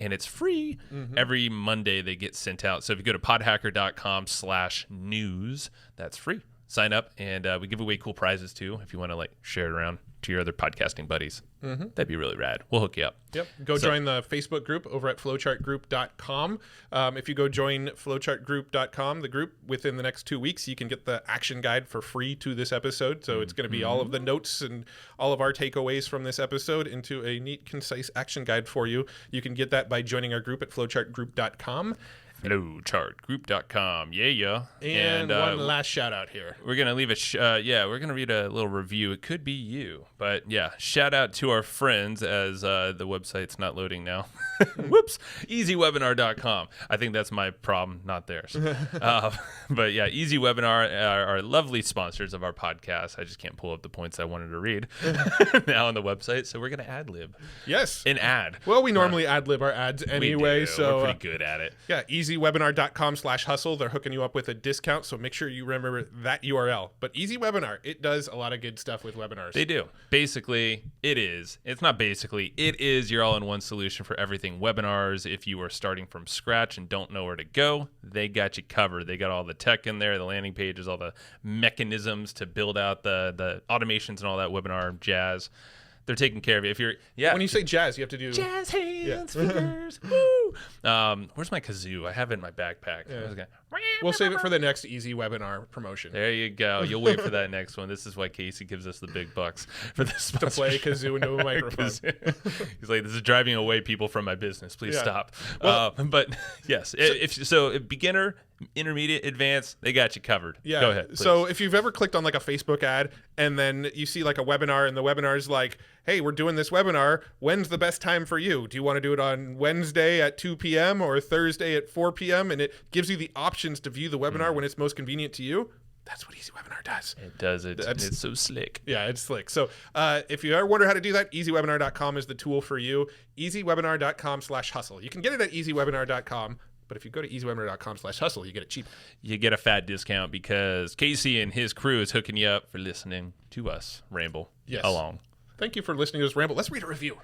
And it's free. Every Monday they get sent out. So if you go to podhacker.com/news, that's free. Sign up, and we give away cool prizes too if you want to like share it around to your other podcasting buddies. That'd be really rad. We'll hook you up. Yep. Go join the Facebook group over at flowchartgroup.com. If you go join flowchartgroup.com, the group, within the next 2 weeks, you can get the action guide for free to this episode. So it's going to be all of the notes and all of our takeaways from this episode into a neat, concise action guide for you. You can get that by joining our group at flowchartgroup.com. Flowchartgroup.com. Yeah. And one last shout out here. We're going to leave we're going to read a little review. It could be you, but yeah, shout out to our friends as the website's not loading now. Whoops. EasyWebinar.com. I think that's my problem, not theirs. But yeah, Easy Webinar are lovely sponsors of our podcast. I just can't pull up the points I wanted to read now on the website, so we're going to ad-lib. Yes. An ad. Well, we normally ad-lib our ads anyway, so we're pretty good at it. Yeah, easywebinar.com/hustle. They're hooking you up with a discount, so make sure you remember that URL. But Easy Webinar, it does a lot of good stuff with webinars. They do. Basically, it is your all-in-one solution for everything webinars. If you are starting from scratch and don't know where to go, they got you covered. They got all the tech in there, the landing pages, all the mechanisms to build out the automations and all that webinar jazz. They're taking care of it. If you're, when you say jazz, you have to do jazz hands, fingers. Woo! Where's my kazoo? I have it in my backpack. Yeah. We'll save it for the next Easy Webinar promotion. There you go. You'll wait for that next one. This is why Casey gives us the big bucks for this to play kazoo into a microphone. He's like, this is driving away people from my business. Please stop. Well, but yes, if beginner, intermediate, advanced, they got you covered. Yeah. Go ahead. Please. So if you've ever clicked on like a Facebook ad and then you see like a webinar and the webinar's like, hey, we're doing this webinar. When's the best time for you? Do you want to do it on Wednesday at 2 p.m. or Thursday at 4 p.m.? And it gives you the options to view the webinar when it's most convenient to you. That's what Easy Webinar does. It does. It's so slick. Yeah, it's slick. So if you ever wonder how to do that, easywebinar.com is the tool for you. easywebinar.com/hustle. You can get it at easywebinar.com. But if you go to easywebinar.com/hustle, you get it cheap. You get a fat discount because Casey and his crew is hooking you up for listening to us ramble along. Thank you for listening to us ramble. Let's read a review.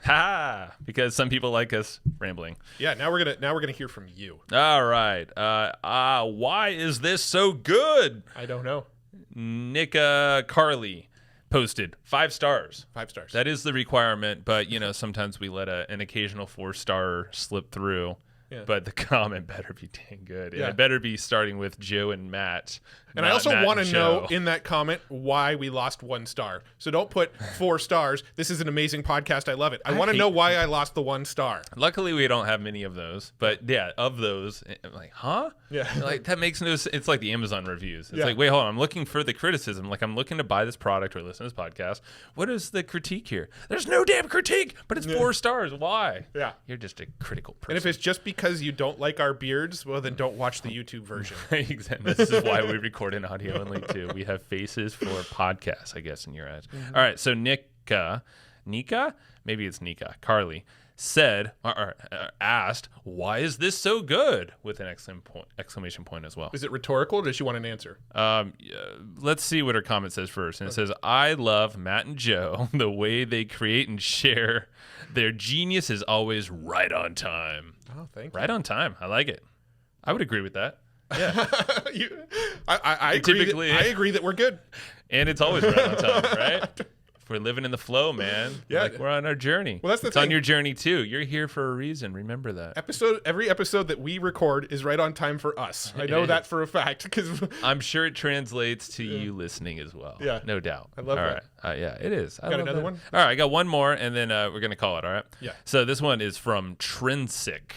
Because some people like us rambling. Yeah, now we're gonna hear from you. All right. Why is this so good? I don't know. Nick Carly posted 5 stars. 5 stars. That is the requirement, but sometimes we let an occasional 4-star slip through. Yeah. But the comment better be dang good. And it better be starting with Joe and Matt. And I also want to know in that comment why we lost 1 star. So don't put 4 stars. This is an amazing podcast. I love it. I want to know why I lost the 1 star. Luckily, we don't have many of those. But yeah, of those, I'm like, huh? Yeah. Like, that makes no sense. It's like the Amazon reviews. It's like, wait, hold on. I'm looking for the criticism. Like, I'm looking to buy this product or listen to this podcast. What is the critique here? There's no damn critique, but it's 4 stars. Why? Yeah. You're just a critical person. And if it's just because because you don't like our beards, well, then don't watch the YouTube version. Exactly. This is why we record in audio only, too. We have faces for podcasts, I guess, in your eyes. Mm-hmm. All right, so Nika, maybe it's Nika, Carly, said, or asked, why is this so good? With an exclamation point as well. Is it rhetorical, or does she want an answer? Let's see what her comment says first. And it says, I love Matt and Joe. The way they create and share their genius is always right on time. Oh, thank you. Right on time. I like it. I would agree with that. Yeah. I agree that we're good. And it's always right on time, right? We're living in the flow, man. Yeah, like we're on our journey. Well, that's the it's thing. On your journey too. You're here for a reason. Remember that. Every episode that we record is right on time for us. I know that for a fact because I'm sure it translates to you listening as well. Yeah, no doubt. I love that. Right. Yeah, it is. Got another one? All right, I got one more, and then we're gonna call it. All right. Yeah. So this one is from Trinsic,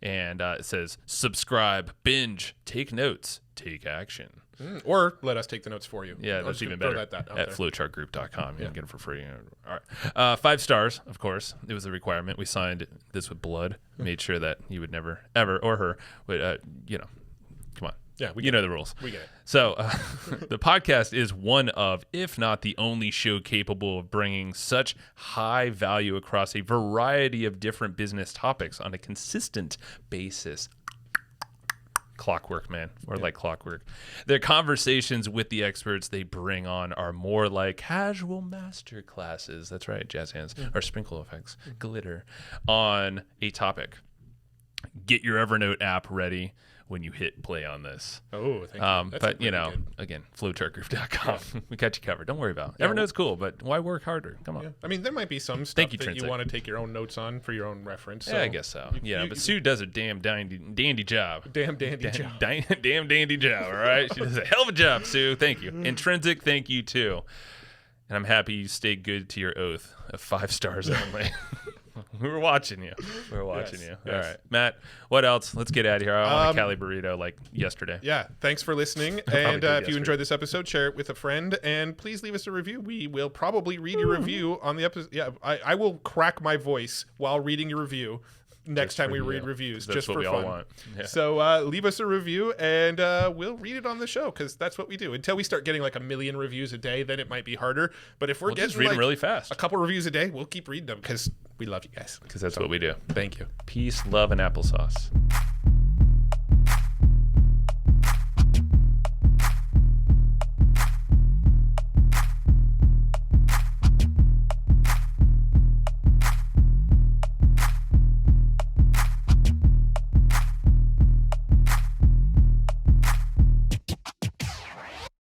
and it says, "Subscribe, binge, take notes, take action." Or let us take the notes for you. Yeah, that's even better. At flowchartgroup.com. You can get it for free. All right. 5 stars, of course. It was a requirement. We signed this with blood. Made sure that you would never, ever, or her, would, come on. Yeah, you know the rules. We get it. So the podcast is one of, if not the only show capable of bringing such high value across a variety of different business topics on a consistent basis. Clockwork, man, or like clockwork. Their conversations with the experts they bring on are more like casual master classes. That's right, jazz hands, or sprinkle effects, glitter on a topic. Get your Evernote app ready when you hit play on this. Oh, thank you. But again, flowchartgroup.com. Yeah. We got you covered. Don't worry about it. Evernote's cool, but why work harder? Come on. Yeah. I mean, there might be some stuff that you want to take your own notes on for your own reference. So yeah, I guess so. But Sue does a damn dandy job. Damn dandy job. Damn dandy job, all right? She does a hell of a job, Sue. Thank you. Intrinsic, thank you, too. And I'm happy you stayed good to your oath of 5 stars only. We were watching you. Yes. All right, Matt, what else? Let's get out of here. I want a Cali burrito like yesterday. Yeah, thanks for listening. And if you enjoyed this episode, share it with a friend. And please leave us a review. We will probably read your review on the episode. Yeah, I will crack my voice while reading your review next time we read reviews, just for fun. All want. Yeah. So leave us a review, and we'll read it on the show, because that's what we do. Until we start getting like 1 million reviews a day, then it might be harder. But if we'll just read them really fast, a couple reviews a day, we'll keep reading them, because we love you guys. Because that's what we do. Thank you. Peace, love, and applesauce.